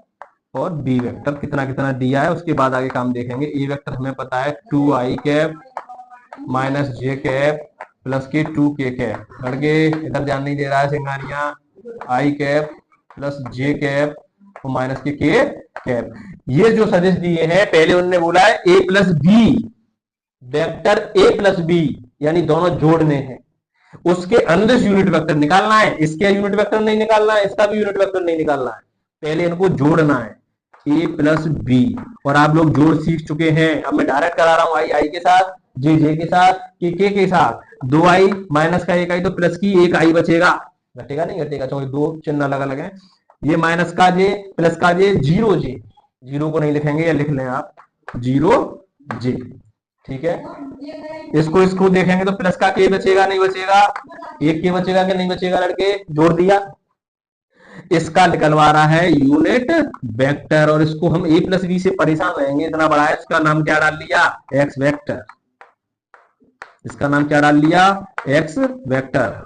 और बी वेक्टर कितना कितना दिया है, उसके बाद आगे काम देखेंगे। ए वेक्टर हमें पता है 2i कैप माइनस जे कैप प्लस के 2k कैप। लड़के इधर ध्यान नहीं दे रहा है Singhania, i cap plus j cap और माइनस के कैप। ये जो सदिश दिए हैं, पहले उन्होंने बोला है a plus b, vector a plus b, यानी दोनों जोड़ने हैं, उसके अंदर यूनिट वेक्टर निकालना है। इसके यूनिट वेक्टर नहीं निकालना है, इसका भी यूनिट वेक्टर नहीं निकालना है, पहले इनको जोड़ना है, ए प्लस बी। और आप लोग जोड़ सीख चुके हैं, अब मैं डायरेक्ट करा रहा हूं, आई आई के साथ, जे जे के साथ, के साथ। 2i माइनस का 1i तो प्लस की 1i बचेगा, घटेगा नहीं घटेगा, क्योंकि 2 चिन्ह अलग अलग है। ये माइनस का जे प्लस का जे, 0j, 0 को नहीं लिखेंगे, या लिख लें आप 0j। ठीक है, इसको देखेंगे तो प्लस का के बचेगा नहीं बचेगा, 1 के बचेगा कि नहीं बचेगा लड़के, जोड़ दिया। इसका निकलवा रहा है यूनिट वेक्टर, और इसको हम ए प्लस बी से परेशान रहेंगे, इतना बड़ा है। इसका नाम क्या डाल लिया, एक्स वेक्टर। इसका नाम क्या डाल लिया, एक्स वेक्टर।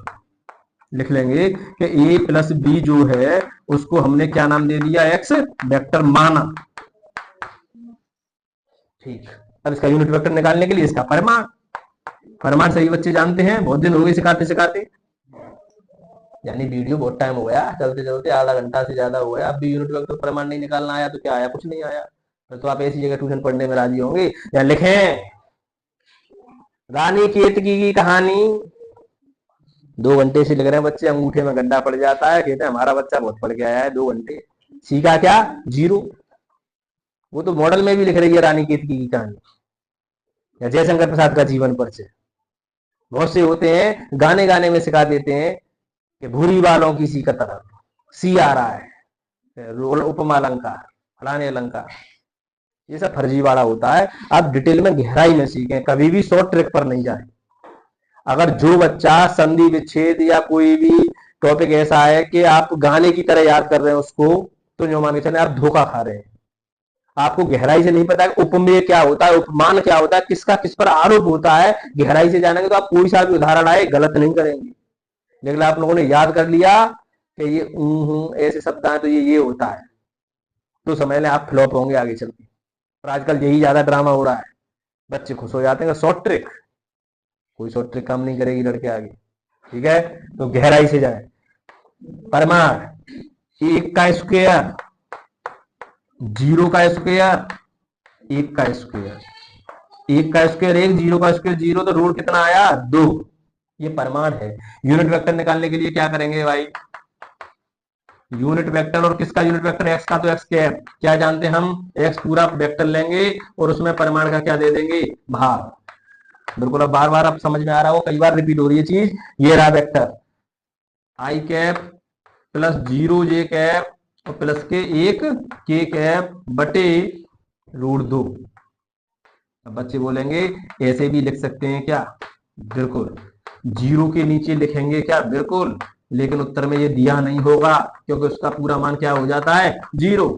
लिख लेंगे कि ए प्लस बी जो है उसको हमने क्या नाम दे दिया, एक्स वेक्टर माना। ठीक, अब इसका यूनिट वेक्टर निकालने के लिए इसका परिमाण, परिमाण सही बच्चे जानते हैं, बहुत दिन हो गए सिखाते सिखाते। यानी वीडियो बहुत टाइम हो गया, चलते चलते आधा घंटा से ज्यादा हो गया, अब भी यूनिट वेक्टर परिमाण नहीं निकालना आया तो क्या आया? कुछ नहीं आया। फिर तो आप ऐसी जगह ट्यूशन पढ़ने में राजी होंगे या लिखें रानी केतकी की कहानी। 2 घंटे से लग रहे हैं बच्चे, अंगूठे में गड्ढा पड़ जाता है, कहते हैं हमारा बच्चा बहुत पढ़ के आया है 2 घंटे, सीखा क्या? जीरो। वो तो मॉडल में भी लिख रही है रानी केतकी की कहानी या जयशंकर प्रसाद का जीवन परिचय। बहुत से होते हैं गाने गाने में सिखा देते हैं कि भूरी वालों की सी का तरह सी आ रहा है, उपमा अलंकार, फलाने अलंकार, ये सब फर्जीवाड़ा होता है। आप डिटेल में गहराई में सीखें, कभी भी शॉर्ट ट्रिक पर नहीं जाए। अगर जो बच्चा संधि विच्छेद या कोई भी टॉपिक ऐसा है कि आप गाने की तरह याद कर रहे हैं उसको, तो जो मान के चले आप धोखा खा रहे हैं। आपको गहराई से नहीं पता उपमेय क्या होता है, उपमान क्या होता है, किसका किस पर आरोप होता है, गहराई से जानेंगे तो आप कोई सा भी उदाहरण आए गलत नहीं करेंगे। लेकिन आप लोगों ने याद कर लिया कि ये ऐसे शब्द आए तो ये होता है, तो समझ लें आप फ्लॉप होंगे आगे चल के। और आजकल यही ज्यादा ड्रामा हो रहा है, बच्चे खुश हो जाते हैं शॉर्ट ट्रिक, कोई शॉर्ट ट्रिक काम नहीं करेगी लड़के आगे। ठीक है, तो गहराई से जाए। परिमाण, 1 का स्क्वायर, 0 का स्क्वायर, 1 का स्क्वायर, 1 का स्क्वायर 1, 0 का स्क्वायर 0, तो रूट कितना आया? 2। ये परिमाण है। यूनिट वेक्टर निकालने के लिए क्या करेंगे भाई? यूनिट वेक्टर, और किसका यूनिट वेक्टर? एक्स का, तो एक्स क्या जानते हैं हम? एक्स पूरा वेक्टर लेंगे और उसमें परिमाण का क्या दे देंगे? भाग। बिल्कुल, अब बार बार अब समझ में आ रहा हो, कई बार रिपीट हो रही है चीज। ये रहा वेक्टर आई कैप प्लस 0 जे कैप और प्लस के 1 के कैप बटे √2। अब बच्चे बोलेंगे ऐसे भी लिख सकते हैं क्या? बिल्कुल। 0 के नीचे लिखेंगे क्या? बिल्कुल, लेकिन उत्तर में ये दिया नहीं होगा क्योंकि उसका पूरा मान क्या हो जाता है? 0।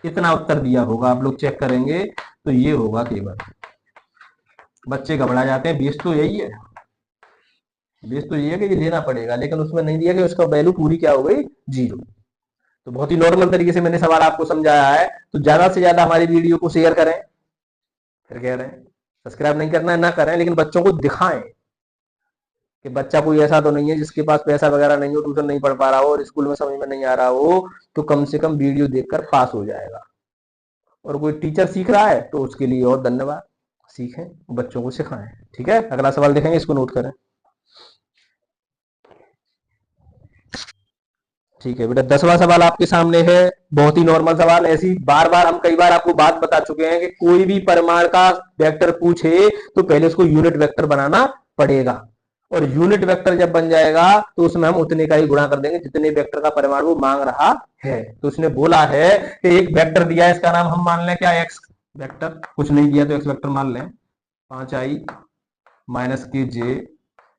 इतना उत्तर दिया होगा, आप लोग चेक करेंगे तो ये होगा केवल। बच्चे घबरा जाते हैं, बेस तो यही है, बेस तो ये है कि ये लेना पड़ेगा, लेकिन उसमें नहीं दिया कि उसका वैल्यू पूरी क्या हो गई? 0। तो बहुत ही नॉर्मल तरीके से मैंने सवाल आपको समझाया है, तो ज्यादा से ज्यादा हमारी वीडियो को शेयर करें। फिर कह रहे हैं सब्सक्राइब नहीं करना है ना करें, लेकिन बच्चों को दिखाएं कि बच्चा कोई ऐसा तो नहीं है जिसके पास पैसा वगैरह नहीं हो, ट्यूशन नहीं पढ़ पा रहा हो और स्कूल में समझ में नहीं आ रहा हो, तो कम से कम वीडियो देखकर पास हो जाएगा। और कोई टीचर सीख रहा है तो उसके लिए और धन्यवाद, सीखें, बच्चों को सिखाएं। ठीक है, अगला सवाल देखेंगे, इसको नोट करें। ठीक है बेटा, 10वां सवाल आपके सामने है, बहुत ही नॉर्मल सवाल। ऐसी बार बार हम कई बार आपको बात बता चुके हैं कि कोई भी परिमाण का वेक्टर पूछे तो पहले उसको यूनिट वेक्टर बनाना पड़ेगा, और यूनिट वेक्टर जब बन जाएगा तो उसमें हम उतने का ही गुणा कर देंगे जितने वेक्टर का परिमाण वो मांग रहा है। तो उसने बोला है कि एक वेक्टर दिया है, इसका नाम हम मान लें क्या? X vector. कुछ नहीं दिया तो एक्स वेक्टर मान लें। 5i माइनस के जे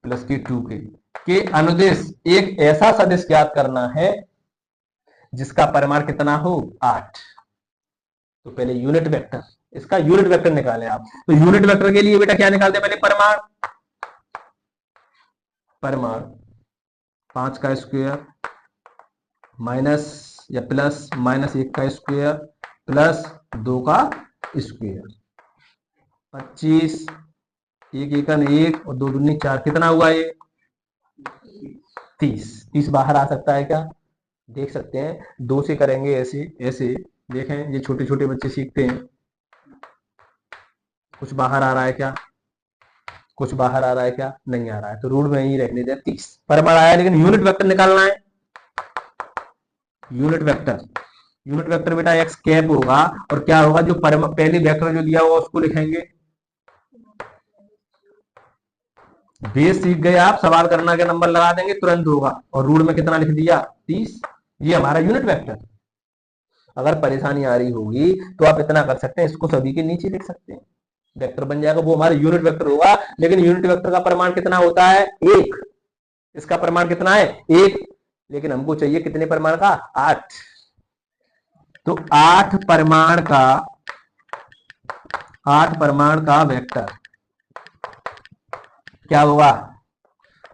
प्लस के 2k के अनुदेश एक ऐसा सदिश ज्ञात करना है जिसका परिमाण कितना हो? 8। तो पहले यूनिट वेक्टर, इसका यूनिट वेक्टर निकालें आप। तो यूनिट वेक्टर के लिए बेटा क्या निकालते हैं? पहले परिमाण, परिमाण 5 का स्क्वायर माइनस या प्लस माइनस 1 का स्क्वायर प्लस 2 का स्क्वायर, 25, 1 एकन 1 और 2 दूनी 4, कितना हुआ ये? 30। 30 बाहर आ सकता है क्या? देख सकते हैं, 2 से करेंगे ऐसे ऐसे, देखें ये छोटे छोटे बच्चे सीखते हैं। कुछ बाहर आ रहा है क्या? कुछ बाहर आ रहा है क्या? नहीं आ रहा है, तो रूट में ही रखने दें 30। परिमाण आया, लेकिन यूनिट वेक्टर निकालना है। यूनिट वेक्टर, यूनिट वेक्टर बेटा एक्स कैप होगा, और क्या होगा? जो पहले वेक्टर जो दिया होगा उसको लिखेंगे। बेस सीख गए आप, सवाल करना के नंबर लगा देंगे तुरंत होगा, और रूट में कितना लिख दिया? 30। ये हमारा यूनिट वेक्टर। अगर परेशानी आ रही होगी तो आप इतना कर सकते हैं, इसको सभी के नीचे लिख सकते हैं, वेक्टर बन जाएगा, वो हमारा यूनिट वेक्टर होगा। लेकिन यूनिट वेक्टर का परिमाण कितना होता है? 1। इसका परिमाण कितना है? 1। लेकिन हमको चाहिए कितने परिमाण का? 8। तो 8 परिमाण का वेक्टर क्या होगा?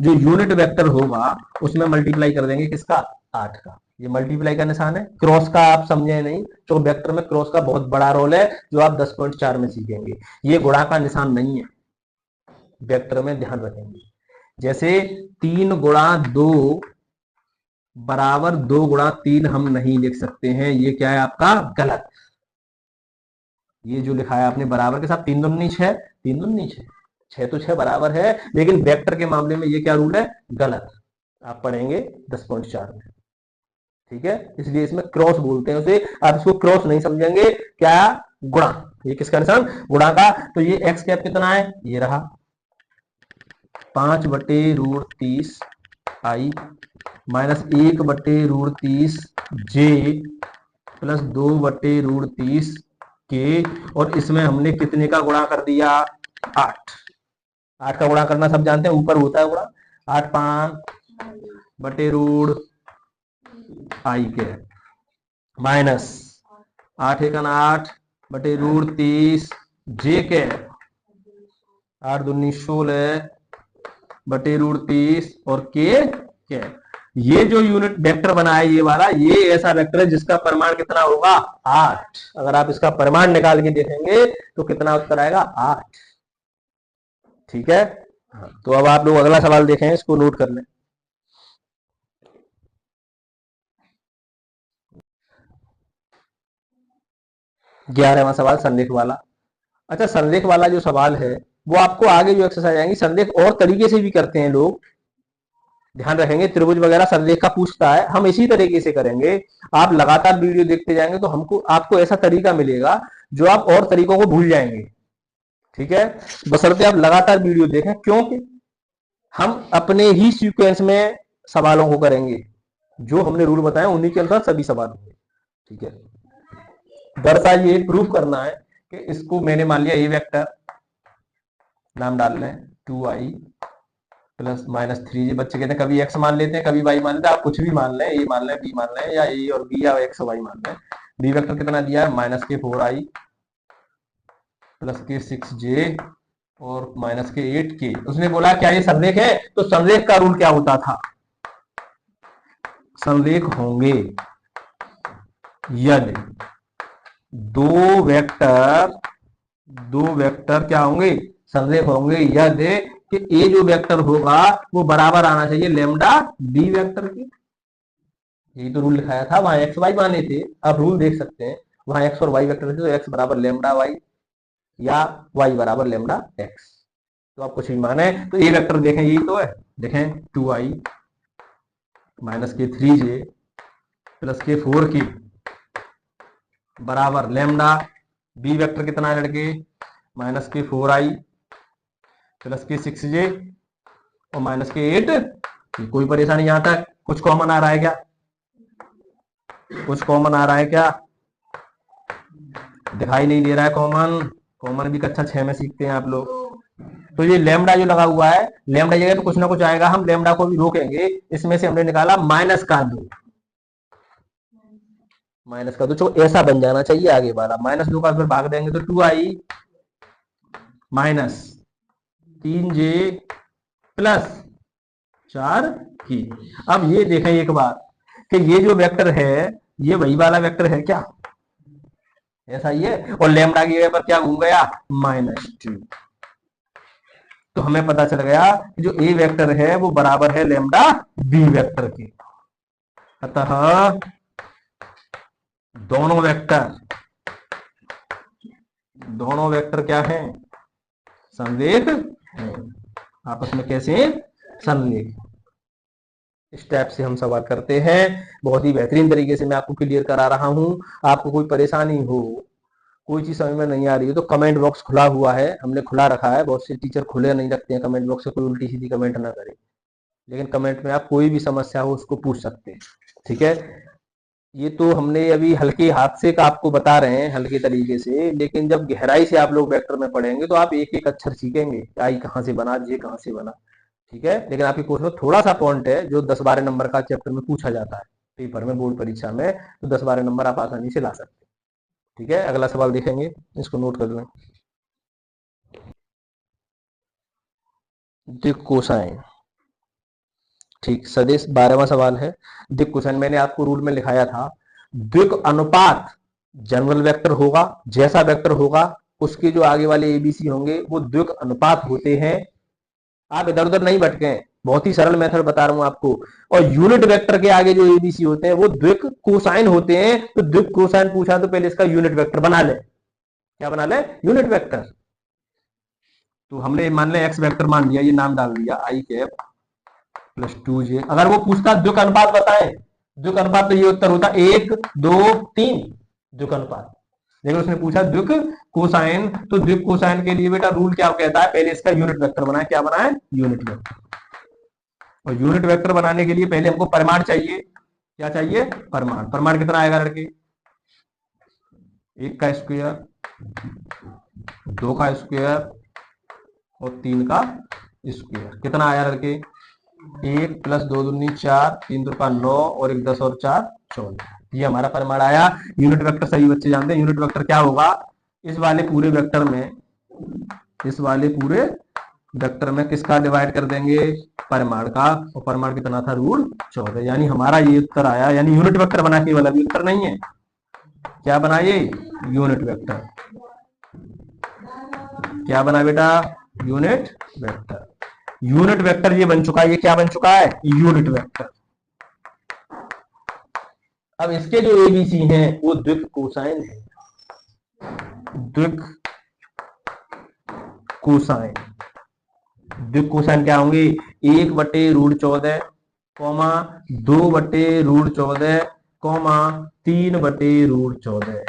जो यूनिट वेक्टर होगा उसमें मल्टीप्लाई कर देंगे किसका? 8 का। ये मल्टीप्लाई का निशान है, क्रॉस का आप समझे नहीं, तो वेक्टर में क्रॉस का बहुत बड़ा रोल है जो आप 10.4 में सीखेंगे। ये गुणा का निशान नहीं है, वेक्टर में ध्यान रखेंगे। जैसे 3 गुणा 2 बराबर 2 गुणा 3 हम नहीं लिख सकते हैं, ये क्या है आपका गलत। ये जो लिखा है आपने बराबर के साथ 3 दूनी 6, 3 दूनी 6, 6 तो 6 बराबर है, लेकिन वेक्टर के मामले में ये क्या रूल है, गलत। आप पढ़ेंगे 10.4 में, ठीक है। इसलिए इसमें क्रॉस बोलते हैं उसे, आप इसको क्रॉस नहीं समझेंगे, क्या गुणा, ये किसका निशान, गुणा का। तो ये एक्स कैप कितना है, ये रहा 5/√30 आई माइनस 1/√30 जे प्लस 2/√30 के, और इसमें हमने कितने का गुणा कर दिया, 8। 8 का गुणा करना सब जानते हैं, ऊपर होता है गुणा, 8 5/√आई के माइनस 8 1 8/√30 जे के 8 दूनी 16/√30 और के। ये जो यूनिट वेक्टर बना है ये वाला, ये ऐसा वेक्टर है जिसका परिमाण कितना होगा, 8। अगर आप इसका परिमाण निकाल के देखेंगे तो कितना उत्तर आएगा, 8, ठीक है। तो अब आप लोग अगला सवाल देखें, इसको नोट कर लें। ग्यारहवां सवाल संलेख वाला। अच्छा, संलेख वाला जो सवाल है वो आपको आगे जो एक्सरसाइज आएंगी, संलेख और तरीके से भी करते हैं लोग, ध्यान रखेंगे। त्रिभुज वगैरह संलेख का पूछता है, हम इसी तरीके से करेंगे। आप लगातार वीडियो देखते जाएंगे तो हमको आपको ऐसा तरीका मिलेगा जो आप और तरीकों को भूल जाएंगे, ठीक है। बशर्ते आप लगातार वीडियो देखें, क्योंकि हम अपने ही सीक्वेंस में सवालों को करेंगे, जो हमने रूल बताए उन्हीं के अनुसार सभी सवाल होंगे, ठीक है। दरअसल ये प्रूफ करना है कि इसको मैंने मान लिया ए वेक्टर, नाम डाल लें 2i प्लस -3, बच्चे कहते हैं कभी x मान लेते हैं कभी y मान लेते हैं, आप कुछ भी मान लें, a मान लें, b मान लें, या a और b या x y मान लें। b वेक्टर कितना दिया है, -4i प्लस के 6j और -8k। उसने बोला क्या ये संलेख है, तो संलेख का रूल क्या होता था, संलेख होंगे यदि दो वेक्टर क्या होंगे, संलेख होंगे यदि कि ए जो वेक्टर होगा वो बराबर आना चाहिए लेमडा बी वेक्टर के। यही तो रूल लिखाया था, वहां एक्स वाई माने थे, आप रूल देख सकते हैं, वहां एक्स और वाई वेक्टर थे, तो एक्स बराबर लेमडा वाई या वाई बराबर लेमडा एक्स। तो आप कुछ भी माने, तो ए वेक्टर देखें यही तो है, देखें 2i माइनस के 3j प्लस के 4k बराबर लेमडा बी वेक्टर कितना है लड़के, माइनस के 4i प्लस के 6j और माइनस के 8। कोई परेशानी यहां तक, कुछ कॉमन आ रहा है क्या, कुछ कॉमन आ रहा है क्या, दिखाई नहीं दे रहा है कॉमन, कॉमन भी कक्षा 6 में सीखते हैं आप लोग। तो ये लेमडा जो लगा हुआ है, लेमडा जगह तो कुछ ना कुछ आएगा, हम लेमडा को भी रोकेंगे। इसमें से हमने निकाला -2, -2 तो ऐसा बन जाना चाहिए आगे वाला, -2 का फिर भाग देंगे तो 2i minus 3j plus 4k। अब ये देखें एक बार कि ये जो वेक्टर है ये वही वाला वेक्टर है क्या, ऐसा ही है, और लेमडा की जगह पर क्या घूम गया, -2। तो हमें पता चल गया कि जो ए वेक्टर है वो बराबर है लेमडा बी वेक्टर के। अतः दोनों वेक्टर क्या हैं, संलेख हैं। आपस में कैसे, संलेख। इस टाइप से हम सवाल करते हैं, बहुत ही बेहतरीन तरीके से मैं आपको क्लियर करा रहा हूं। आपको कोई परेशानी हो, कोई चीज समझ में नहीं आ रही है तो कमेंट बॉक्स खुला हुआ है, हमने खुला रखा है, बहुत से टीचर खुले नहीं रखते हैं कमेंट बॉक्स से, कोई उल्टी सीधी कमेंट ना करे, लेकिन कमेंट में आप कोई भी समस्या हो उसको पूछ सकते हैं, ठीक है। ये तो हमने अभी हल्के हाथ से का आपको बता रहे हैं हल्के तरीके से, लेकिन जब गहराई से आप लोग वेक्टर में पढ़ेंगे तो आप एक एक अक्षर सीखेंगे, आई कहाँ से बना, जे कहाँ से बना, ठीक है। लेकिन आपके कोर्स में थोड़ा सा पॉइंट है जो 10-12 नंबर का चैप्टर में पूछा जाता है पेपर में, बोर्ड परीक्षा में, तो 10-12 नंबर आप आसानी से ला सकते हैं, ठीक है। अगला सवाल देखेंगे, इसको नोट कर लें। दिक कोसाइन, ठीक, सदिश 12वां सवाल है। दिक कोसाइन मैंने आपको रूल में लिखाया था, दिक अनुपात जनरल वेक्टर होगा, जैसा वेक्टर होगा उसके जो आगे वाले एबीसी होंगे वो द्विक अनुपात होते हैं। आप इधर उधर नहीं भटके, बहुत ही सरल मेथड बता रहा हूं आपको। और यूनिट वेक्टर के आगे जो एबीसी होते हैं वो द्विक कोसाइन होते हैं। तो द्विक कोसाइन पूछा तो पहले इसका यूनिट वेक्टर बना ले। क्या बना ले? Unit vector. तो हमने मान लिया एक्स वेक्टर मान लिया, ये नाम डाल दिया आई कैप प्लस 2j। अगर वो पूछता द्विक अनुपात बताएं, द्विक अनुपात, तो ये उत्तर होता 1 2 3 द्विक अनुपात। लेकिन उसने पूछा द्विक कोसाइन, तो द्विक कोसाइन के लिए बेटा रूल क्या कहता है, पहले इसका यूनिट वेक्टर बनाए। क्या बनाए? Unit vector. और यूनिट वेक्टर बनाने के लिए पहले हमको परिमाण चाहिए। क्या चाहिए? परिमाण। परिमाण कितना आएगा लड़के? 1 का स्क्वायर, 2 का स्क्वायर और 3 का स्क्वायर। कितना आया लड़के? 1 प्लस 2 दूनी 4, 3 दूनी 9 और 1 10 और 4 14। ये हमारा परिमाण आया। यूनिट वेक्टर सभी बच्चे जानते हैं। यूनिट वेक्टर क्या होगा? इस वाले पूरे वेक्टर में, इस वाले पूरे वेक्टर में किसका डिवाइड कर देंगे? परिमाण का। और परिमाण कितना था? रूट 14। यानी हमारा ये उत्तर आया। यानी यूनिट वेक्टर बना के वाला भी उत्तर नहीं है। क्या बना ये? Unit vector. क्या बना बेटा? Unit vector. यूनिट वेक्टर ये बन चुका है। ये क्या बन चुका है? Unit vector. अब इसके जो एबीसी हैं वो द्विक कोसाइन है। द्विक कोसाइन। द्विक कोसाइन क्या होंगे? 1/√14 कॉमा 2/√14 कॉमा 3/√14।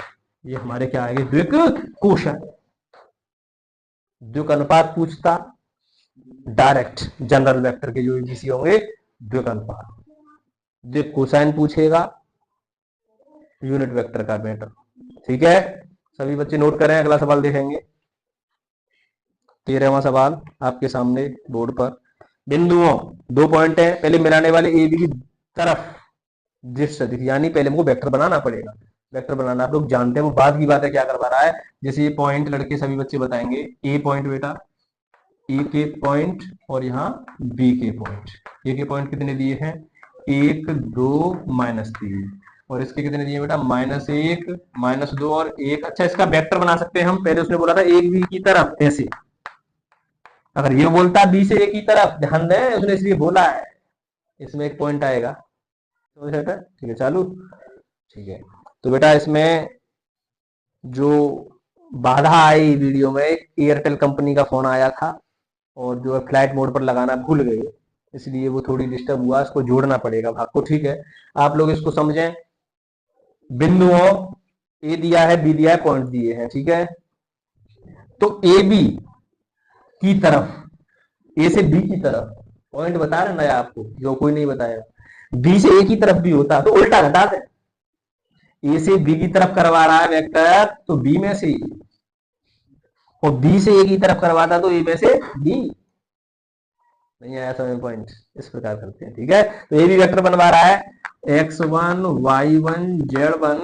ये हमारे क्या आएंगे? द्विक कोसाइन। द्विक अनुपात पूछता, डायरेक्ट जनरल वेक्टर के जो एबीसी होंगे द्विक अनुपात। द्विक कोसाइन पूछेगा, यूनिट वेक्टर का मैटर। ठीक है, सभी बच्चे नोट करें। अगला सवाल देखेंगे। 13वां सवाल आपके सामने बोर्ड पर। बिंदुओं, 2 पॉइंट है, पहले मिलाने वाले ए बी की तरफ दृष्टि सदिश, यानी पहले हमको वेक्टर बनाना पड़ेगा। वेक्टर बनाना आप लोग जानते हैं, वो बाद की बात है क्या करवा रहा है। जैसे ये पॉइंट लड़के सभी बच्चे बताएंगे, ए पॉइंट बेटा, ए के पॉइंट और यहाँ बी के पॉइंट। ए के पॉइंट कितने दिए हैं? 1 2 -3। और इसके कितने दिए बेटा? -1 -2 और 1। अच्छा, इसका वेक्टर बना सकते हैं हम। पहले उसने बोला था एक बी की तरफ, ऐसे। अगर ये बोलता बी से ए की तरफ, ध्यान दें उसने इसलिए बोला है, इसमें एक पॉइंट आएगा। तो ठीक है, चालू। ठीक है, तो बेटा इसमें जो बाधा आई वीडियो में, एयरटेल कंपनी का फोन आया था और जो है फ्लाइट मोड पर लगाना भूल गए, इसलिए वो थोड़ी डिस्टर्ब हुआ। इसको जोड़ना पड़ेगा भाग को। ठीक है, आप लोग इसको समझें। बिंदुओं ए दिया है, बी दिया है, पॉइंट दिए हैं। ठीक है, तो ए बी की तरफ, ए से बी की तरफ पॉइंट बता रहे ना आपको, जो कोई नहीं बताया। बी से ए की तरफ भी होता तो उल्टा घटा दे। ए से बी की तरफ करवा रहा है वेक्टर, तो बी में से, और बी से ए की तरफ करवाता तो ए में से बी। नहीं आया समझ में पॉइंट? इस प्रकार करते हैं। ठीक है, तो ए भी वेक्टर बनवा रहा है, x1 y1 z1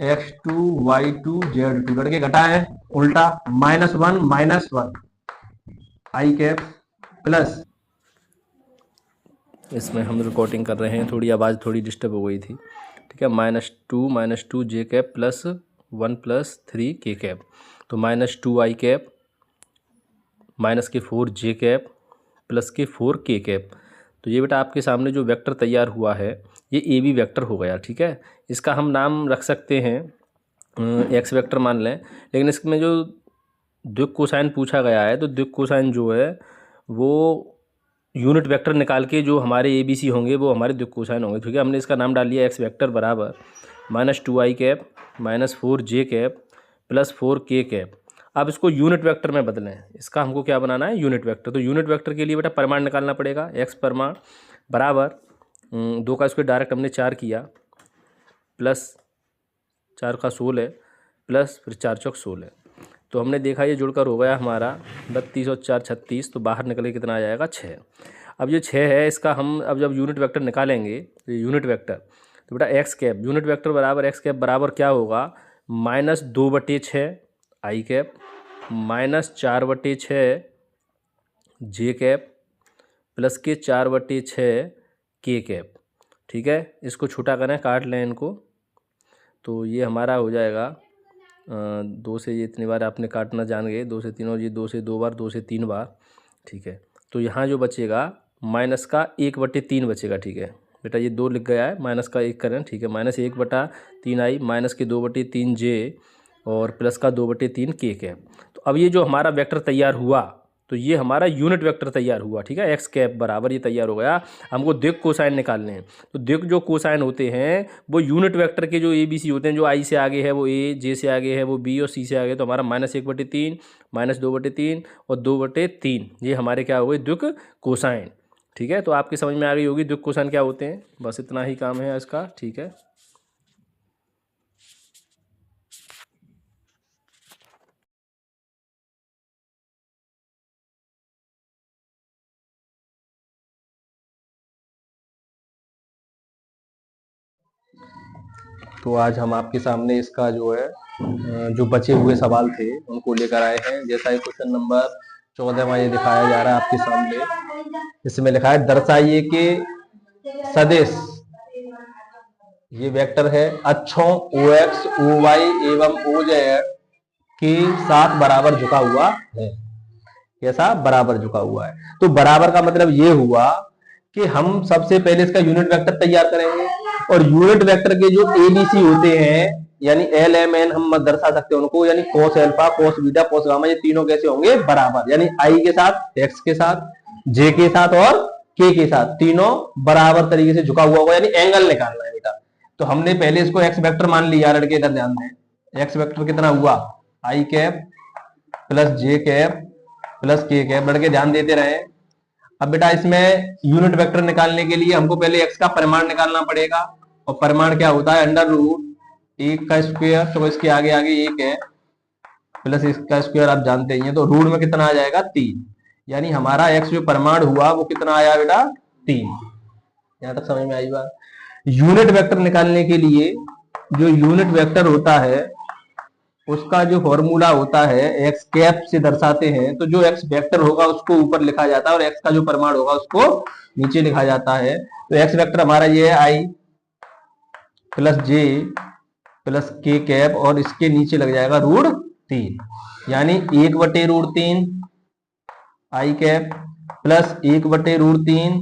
x2 y2 z2। लड़के घटा है उल्टा, -1 -1 आई कैप प्लस, इसमें हम रिकॉर्डिंग कर रहे हैं, थोड़ी आवाज़ थोड़ी डिस्टर्ब हो गई थी। ठीक है, -2 जे कैप प्लस 1 + 3 के कैप। तो -2 आई कैप -4 जे कैप प्लस के 4 के कैप। तो ये बेटा आपके सामने जो वेक्टर तैयार हुआ है ये ए बी वेक्टर हो गया। ठीक है, इसका हम नाम रख सकते हैं एक्स वेक्टर मान लें। लेकिन इसमें जो द्विक कोसाइन पूछा गया है, तो द्विक कोसाइन जो है वो यूनिट वेक्टर निकाल के जो हमारे ए बी सी होंगे वो हमारे द्विक कोसाइन होंगे। ठीक है, हमने इसका नाम डाल लिया एक्स वेक्टर बराबर -2 आई कैप -4 जे कैप प्लस 4 के कैप। अब इसको यूनिट वेक्टर में बदलें। इसका हमको क्या बनाना है? Unit vector. तो यूनिट वेक्टर के लिए बेटा परिमाण निकालना पड़ेगा। एक्स परिमाण बराबर 2 का स्क्वायर डायरेक्ट हमने 4 किया, प्लस 4 का 16 प्लस फिर 4 चौक 16। तो हमने देखा ये जुड़कर हो गया हमारा 32 और 4 36। तो बाहर निकले कितना आ जाएगा? 6। अब ये 6 है, इसका हम अब जब यूनिट वेक्टर निकालेंगे, तो यूनिट वेक्टर, तो बेटा एक्स कैप यूनिट वेक्टर बराबर एक्स कैप बराबर क्या होगा? -2/6 आई कैप -4/6 जे कैप प्लस के 4/6 के कैप। ठीक है, इसको छोटा करें, काट लें इनको। तो ये हमारा हो जाएगा 2 से, ये इतनी बार आपने काटना जान गए, 2 से 3, और ये 2 से 2 बार, 2 से 3 बार। ठीक है, तो यहाँ जो बचेगा माइनस का 1/3 बचेगा। ठीक है बेटा, ये 2 लिख गया है, माइनस का 1 करें। ठीक है, -1/3 i माइनस के 2/3 j और प्लस का 2/3 k कैप। तो अब ये जो हमारा वेक्टर तैयार हुआ, तो ये हमारा यूनिट वेक्टर तैयार हुआ। ठीक है, एक्स कैप बराबर ये तैयार हो गया। हमको दिक् कोसाइन निकालने हैं, तो दिक् जो कोसाइन होते हैं वो यूनिट वेक्टर के जो ABC होते हैं, जो I से आगे है वो A, J से आगे है वो B और C से आगे, तो हमारा -1/3 -2/3 और 2/3 ये हमारे क्या हो गए, दिक् कोसाइन। ठीक है, तो आपकी समझ में आ गई होगी दिक् कोसाइन क्या होते हैं। बस इतना ही काम है इसका। ठीक है, तो आज हम आपके सामने इसका जो है जो बचे हुए सवाल थे उनको लेकर आए हैं। जैसा ही क्वेश्चन नंबर 14वां ये दिखाया जा रहा है आपके सामने, इसमें लिखा है दर्शाइए कि सदिश, ये वेक्टर है, अक्षों OX OY एवं OZ के साथ बराबर झुका हुआ है। कैसा? बराबर झुका हुआ है। तो बराबर का मतलब ये हुआ कि हम सबसे पहले इसका यूनिट वेक्टर तैयार करेंगे, और यूनिट वेक्टर के जो ABC होते हैं यानी LMN हम दर्शा सकते हैं उनको, यानी cos alpha, cos beta, cos gamma, ये तीनों कैसे होंगे? बराबर, यानी I के साथ, X के साथ, J के साथ और K के साथ तीनों बराबर तरीके से झुका हुआ होगा, यानी एंगल निकालना है बेटा। तो हमने पहले इसको X वेक्टर मान लिया। लड़के इधर ध्यान दें, X वेक्टर कितना हुआ? I cap plus J cap plus K cap. लड़के ध्यान देते रहे। अब बेटा इसमें यूनिट वेक्टर निकालने के लिए हमको पहले x का परिमाण निकालना पड़ेगा, और परिमाण क्या होता है? अंडर रूट 1 का स्क्वायर, तो इसके आगे आगे 1 है, प्लस इसका स्क्वायर आप जानते ही हैं, तो रूट में कितना आ जाएगा? 3। यानी हमारा x जो परिमाण हुआ वो कितना आया बेटा? 3। यहां तक समझ में आई बात? यूनिट वेक्टर निकालने के लिए जो यूनिट वेक्टर होता है उसका जो फॉर्मूला होता है एक्स कैप से दर्शाते हैं, तो जो एक्स वेक्टर होगा उसको ऊपर लिखा जाता है और एक्स का जो परिमाण होगा उसको नीचे लिखा जाता है। तो एक्स वेक्टर हमारा ये है आई प्लस जे प्लस के कैप, और इसके नीचे लग जाएगा √3, यानी 1/√3 आई कैप प्लस 1/√3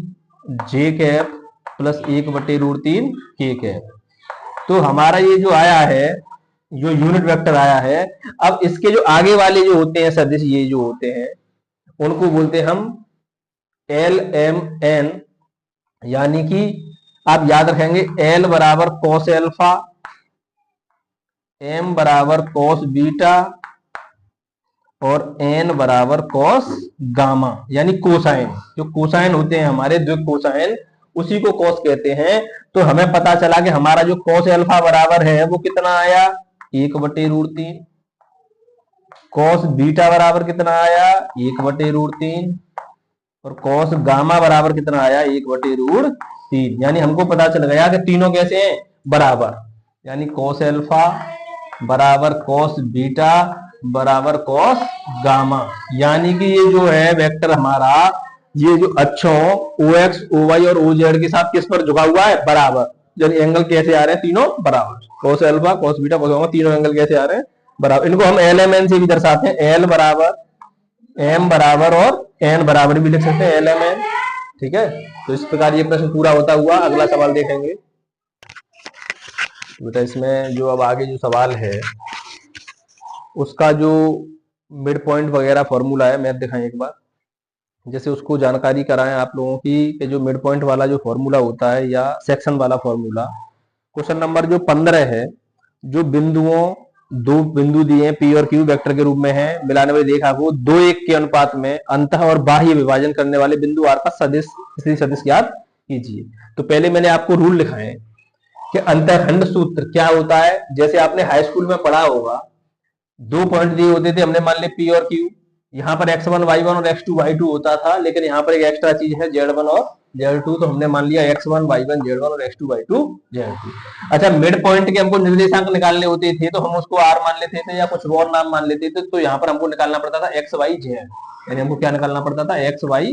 जे कैप प्लस 1/√3 के कैप। तो हमारा ये जो आया है, जो यूनिट वेक्टर आया है, अब इसके जो आगे वाले जो होते हैं सदिश, ये जो होते हैं उनको बोलते हैं हम LMN, यानी कि आप याद रखेंगे L बराबर cos अल्फा, M बराबर cos बीटा और N बराबर cos गामा, यानी कोसाइन। जो कोसाइन होते हैं हमारे द्विक कोसाइन, उसी को cos कहते हैं। तो हमें पता चला कि हमारा जो cos अल्फा बराबर है वो कितना आया? 1/√3। cos बीटा बराबर कितना आया? 1/√3। और cos गामा बराबर कितना आया? 1/√3। यानी हमको पता चल गया कि तीनों कैसे हैं? बराबर, यानी cos अल्फा बराबर cos बीटा बराबर cos गामा। यानी कि ये जो है वेक्टर हमारा, ये जो अक्षों OX OY और OZ के साथ किस पर झुका हुआ है? बराबर। यानी एंगल कैसे आ रहे हैं? तीनों बराबर। cos alpha, cos beta, cos gamma, तीनों एंगल कैसे आ रहे हैं? बराबर। इनको हम LMN से भी दर्शाते हैं, L बराबर, M बराबर और N बराबर भी लिख सकते हैं, LMN। ठीक है, तो इस प्रकार ये प्रश्न पूरा होता हुआ अगला सवाल देखेंगे। बेटा इसमें जो अब आगे जो सवाल है उसका जो मिड पॉइंट वगैरह फॉर्मूला है, मैथ दिखाएं एक बार, जैसे उसको जानकारी कराएं आप लोगों की कि जो मिड पॉइंट वाला जो फॉर्मूला होता है या सेक्शन वाला फॉर्मूला। क्वेश्चन नंबर जो 15 है, जो बिंदुओं, दो बिंदु दिए पी और क्यू वेक्टर के रूप में है, मिलाने वाली रेखा को 2:1 के अनुपात में अंतः और बाह्य विभाजन करने वाले बिंदु आर का सदिश, इसलिए सदिश ज्ञात कीजिए। तो पहले मैंने आपको रूल लिखाए कि अंतःखंड सूत्र क्या होता है। जैसे आपने हाई स्कूल में पढ़ा होगा, 2 पॉइंट दिए होते थे, हमने मान लिया पी और क्यू, यहाँ पर x1 y1 और x2 y2 होता था, लेकिन यहाँ पर एक एक्स्ट्रा चीज है z1 और z2, तो हमने मान लिया x1 y1 z1 और x2 y2 z2। अच्छा, मिड पॉइंट के हमको निर्देशांक निकालने होते थे, तो हम उसको r मान लेते थे या कुछ और नाम मान लेते थे। तो यहाँ पर हमको निकालना पड़ता था x y z, यानी हमको क्या निकालना पड़ता था? x y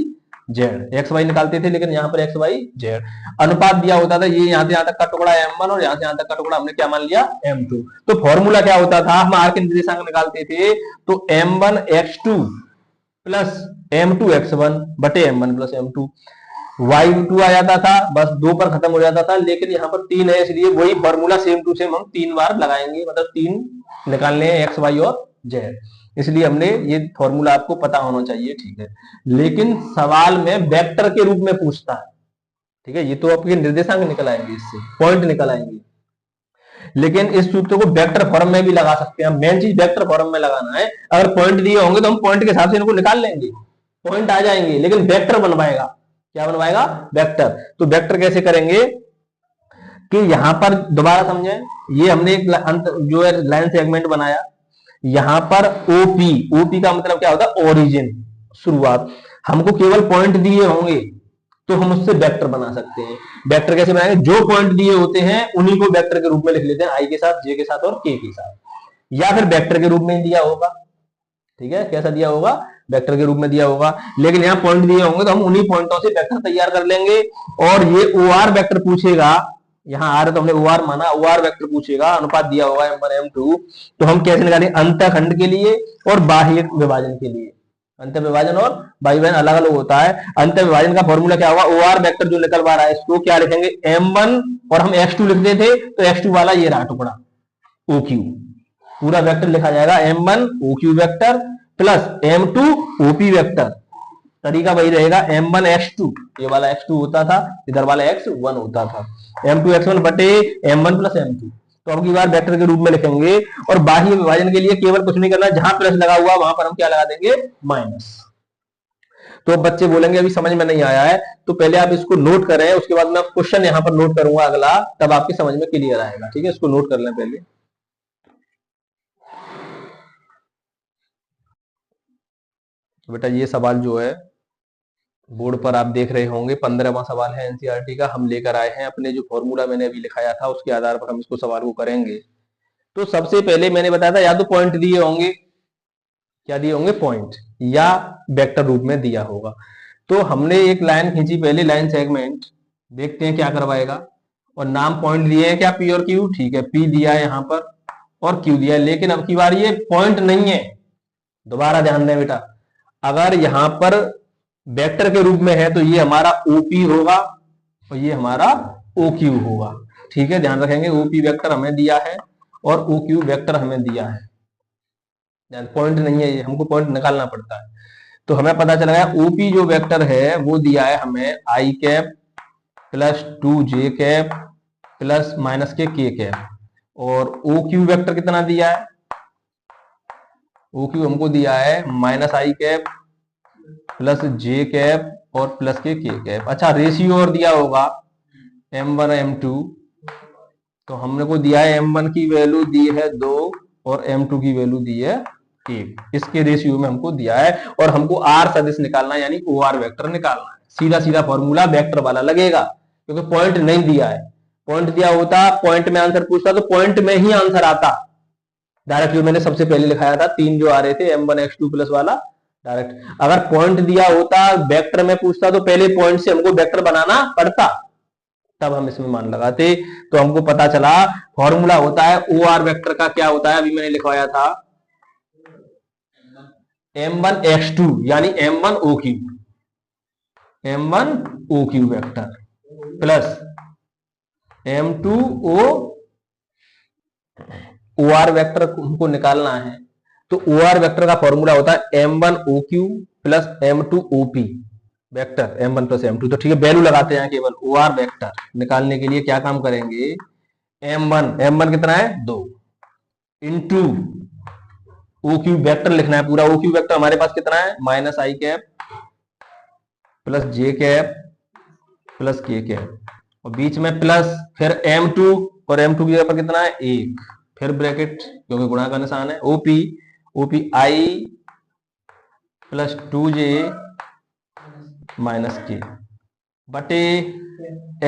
z, x y निकालते थे, लेकिन यहाँ पर x y z अनुपात दिया होता था। ये यहाँ से यहाँ तक का टुकड़ा m1 और यहाँ से यहाँ तक का टुकड़ा हमने क्या मान लिया? m2। तो फॉर्मूला क्या होता था? हम r के निर्देशांक निकालते थे, तो m1 x2 plus m2 x1 बटे m1 प्लस m2। y2 आ जाता था, बस 2 पर खत्म हो जाता था, लेकिन यहाँ पर 3 है इसलिए वही फॉर्मूला सेम टू सेम हम 3 बार लगाएंगे, मतलब 3 निकालने हैं x y और z, इसलिए हमने ये फॉर्मूला आपको पता होना चाहिए, ठीक है। लेकिन सवाल में वेक्टर के रूप में पूछता है, ठीक है, ये तो आपके निर्देशांक निकल आएंगे, इससे पॉइंट निकल आएंगे, लेकिन इस सूत्र को वेक्टर फॉर्म में भी लगा सकते हैं। मेन चीज वेक्टर फॉर्म में लगाना है, अगर पॉइंट दिए होंगे तो हम पॉइंट के हिसाब से इनको निकाल लेंगे, पॉइंट आ जाएंगे, लेकिन वेक्टर बनवाएगा, क्या बनवाएगा, वेक्टर। तो वेक्टर कैसे करेंगे कि यहां पर दोबारा समझें, ये हमने एक जो है लाइन सेगमेंट बनाया, यहां पर ओपी, ओपी का मतलब क्या होता है, ओरिजिन, शुरुआत, हमको केवल पॉइंट दिए होंगे तो हम उससे वेक्टर बना सकते हैं। वेक्टर कैसे बनाएंगे, जो पॉइंट दिए होते हैं उन्हीं को वेक्टर के रूप में लिख लेते हैं, आई के साथ, जे के साथ और के के साथ, या फिर वेक्टर के रूप में दिया होगा, ठीक है, कैसा दिया होगा, वेक्टर के रूप में दिया होगा, लेकिन यहाँ पॉइंट दिए होंगे तो हम उन्हीं पॉइंटों से वेक्टर तैयार कर लेंगे। और ये ओआर वेक्टर पूछेगा, यहाँ आ रहा तो हमने ओआर माना, ओआर वेक्टर पूछेगा, अनुपात दिया होगा m1 m2, तो हम कैसे निकालेंगे, अंतःखंड के लिए और बाह्य विभाजन के लिए, अंत विभाजन और बाह्य विभाजन अलग अलग होता है। अंत विभाजन का फॉर्मूला क्या होगा, ओआर वेक्टर जो निकलवा रहा है इसको क्या लिखेंगे, m1 और हम x2 लिखते थे तो x2 वाला ये रहा टुकड़ा OQ, पूरा वेक्टर लिखा जाएगा m1 OQ vector plus m2 OP vector, तरीका वही रहेगा, m1 x2, ये वाला x2 होता था, इधर वाला x1 होता था, m2 x1 बटे m1 प्लस m2, तो अब की बार वेक्टर के रूप में लिखेंगे। और बाह्य विभाजन के लिए केवल कुछ नहीं करना, जहां प्लस लगा हुआ वहां पर हम क्या लगा देंगे, माइनस। तो बच्चे बोलेंगे अभी समझ में नहीं आया है, तो पहले आप इसको नोट करें, उसके बाद मैं क्वेश्चन यहां पर नोट करूंगा अगला, तब आपकी समझ में क्लियर आएगा, ठीक है, इसको नोट कर लें पहले। बेटा ये सवाल जो है बोर्ड पर आप देख रहे होंगे, 15वां सवाल है एनसीईआरटी का, हम लेकर आए हैं अपने जो फॉर्मूला मैंने अभी लिखाया था उसके आधार पर हम इसको सवाल को करेंगे। तो सबसे पहले मैंने बताया था, या तो पॉइंट दिए होंगे, क्या दिए होंगे, पॉइंट, या वेक्टर रूप में दिया होगा। तो हमने एक लाइन खींची पहले, लाइन सेगमेंट, देखते हैं क्या करवाएगा, और नाम पॉइंट दिए हैं क्या, पी और क्यू, ठीक है, पी दिया है यहां पर और क्यू दिया है, लेकिन अब की बार ये पॉइंट नहीं है, दोबारा ध्यान दें बेटा, अगर यहां पर वेक्टर के रूप में है तो ये हमारा ओपी होगा और ये हमारा ओक्यू होगा, ठीक है, ध्यान रखेंगे, ओपी वेक्टर हमें दिया है और ओक्यू वेक्टर हमें दिया है, पॉइंट नहीं है ये, हमको पॉइंट निकालना पड़ता है। तो हमें पता चला है ओपी जो वेक्टर है वो दिया है हमें i cap plus 2j cap plus minus k cap, और ओ क्यू वेक्टर कितना दिया है, ओ क्यू हमको दिया है minus i cap plus j cap और प्लस के कैप। अच्छा, रेशियो और दिया होगा m1 m2, तो हमने को दिया है m1 की वैल्यू दी है 2 और m2 की वैल्यू दी है 1, इसके रेशियो में हमको दिया है, और हमको आर सदिश निकालना है, यानी ओ आर वेक्टर निकालना है। सीधा सीधा फॉर्मूला वेक्टर वाला लगेगा, क्योंकि पॉइंट नहीं दिया है, पॉइंट दिया होता, पॉइंट में आंसर पूछता तो पॉइंट में ही आंसर आता डायरेक्ट, जो मैंने सबसे पहले लिखाया था 3 जो आ रहे थे m1 x2 प्लस वाला डायरेक्ट। अगर पॉइंट दिया होता, वेक्टर में पूछता तो पहले पॉइंट से हमको वेक्टर बनाना पड़ता, तब हम इसमें मान लगाते। तो हमको पता चला फॉर्मूला होता है ओ आर वेक्टर का, क्या होता है, अभी मैंने लिखवाया था m1 x2 यानी m1 OQ, m1 OQ vector plus m2 OR vector हमको निकालना है, तो OR वेक्टर का फॉर्मूला होता है m1 OQ plus m2 OP vector, m1 plus m2। तो ठीक है, वैल्यू लगाते हैं केवल, OR वेक्टर निकालने के लिए क्या काम करेंगे, m1 कितना है 2 इंटू OQ वेक्टर लिखना है पूरा, OQ वेक्टर हमारे पास कितना है minus i cap plus j cap plus k cap, और बीच में प्लस, फिर m2 और m2 की जगह पर कितना है 1, फिर ब्रैकेट क्योंकि गुणा का निशान है, OP आई प्लस 2j माइनस के बटे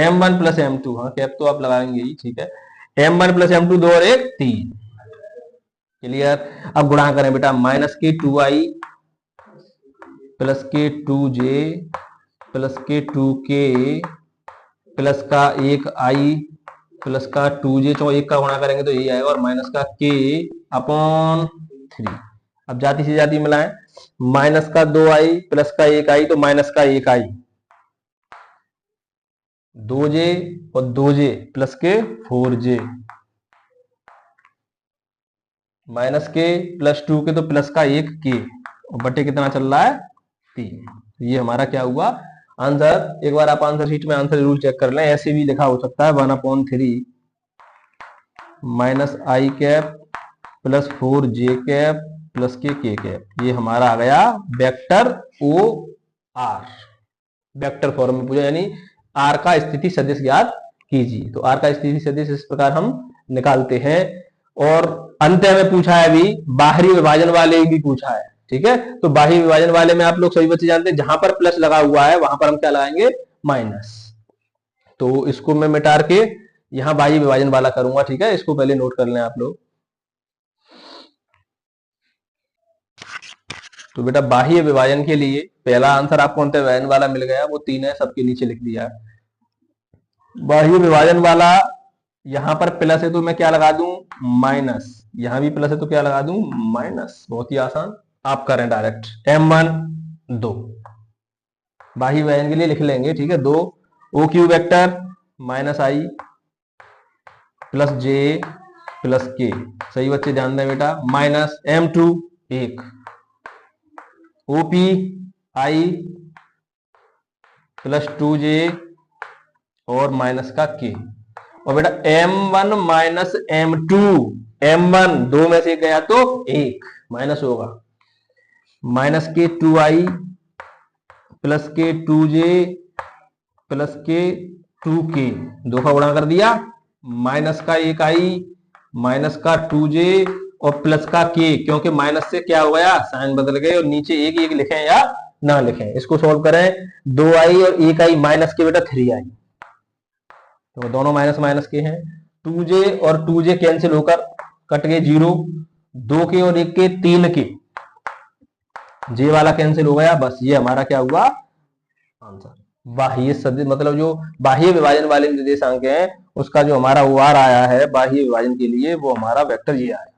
m1 प्लस m2, हाँ कैप तो आप लगाएंगे ही, ठीक है, m1 प्लस m2 2 और 1 3, क्लियर। अब गुणा करें बेटा, माइनस के 2i प्लस के 2j प्लस के 2k प्लस का 1i प्लस का 2j, चलो 1 का गुणा करेंगे तो यही आएगा, और माइनस का k अपॉन 3। अब जाति से जाति मिलाएं, माइनस का 2i प्लस का 1i तो माइनस का 1i 2j और 2j प्लस के 4j माइनस के प्लस 2 के तो प्लस का 1 के और बटे कितना चल रहा है 3। ये हमारा क्या हुआ आंसर। एक बार आप आंसर शीट में आंसर रूल चेक कर लें, ऐसे भी लिखा हो सकता है 1/3 minus i cap plus 4j cap plus k cap. ये हमारा आ गया vector O R, vector form में पूछा, यानी आर का स्थिति सदिश ज्ञात कीजिए। तो आर का स्थिति सदिश इस प्रकार हम निकालते हैं। और अंत में पूछा है अभी बाहरी विभाजन वाले भी पूछा है, ठीक है। तो बाहरी विभाजन वाले में आप लोग सभी बच्चे जानते हैं जहां पर प्लस लगा हुआ है वहां पर हम क्या लगाएंगे माइनस। तो इसको मैं मिटा के यहां बाह्य विभाजन वाला करूंगा, ठीक है। इसको पहले नोट कर लें आप लोग। तो बेटा बाह्य विभाजन के लिए पहला आंसर आपको अंत विभाजन वाला मिल गया, वो 3 है, सबके नीचे लिख दिया। बाह्य विभाजन वाला यहां पर प्लस है तो मैं क्या लगा दूं माइनस, यहां भी प्लस है तो क्या लगा दूं माइनस। बहुत ही आसान आप करें डायरेक्ट। m1 2 बाह्य विभाजन के लिए लिख लेंगे, ठीक है। 2 ओ क्यू वेक्टर माइनस आई प्लस जे प्लस के, सही बच्चे ध्यान दें बेटा। माइनस m2 1 ओपी आई प्लस 2j और माइनस का k। और बेटा m1 माइनस m2, m1 2 में से गया तो 1 माइनस होगा, माइनस के 2i प्लस के 2j प्लस के 2k, 2 का गुणा कर दिया, माइनस का 1i माइनस का 2j और प्लस का k, क्योंकि माइनस से क्या हो गया साइन बदल गए और नीचे 1 लिखें या ना लिखें। इसको सॉल्व करें, 2i और 1i माइनस के बेटा 3i, तो दोनों माइनस माइनस के हैं। 2j और 2j कैंसिल होकर कट गए 0, 2 के और 1 के 3 के, जे वाला कैंसिल हो गया, बस ये हमारा क्या हुआ आंसर। बाह्य सदिश मतलब जो बाह्य विभाजन वाले निर्देशांक हैं उसका जो हमारा ओआर आया है बाह्य विभाजन के लिए वो हमारा वेक्टर ये आया,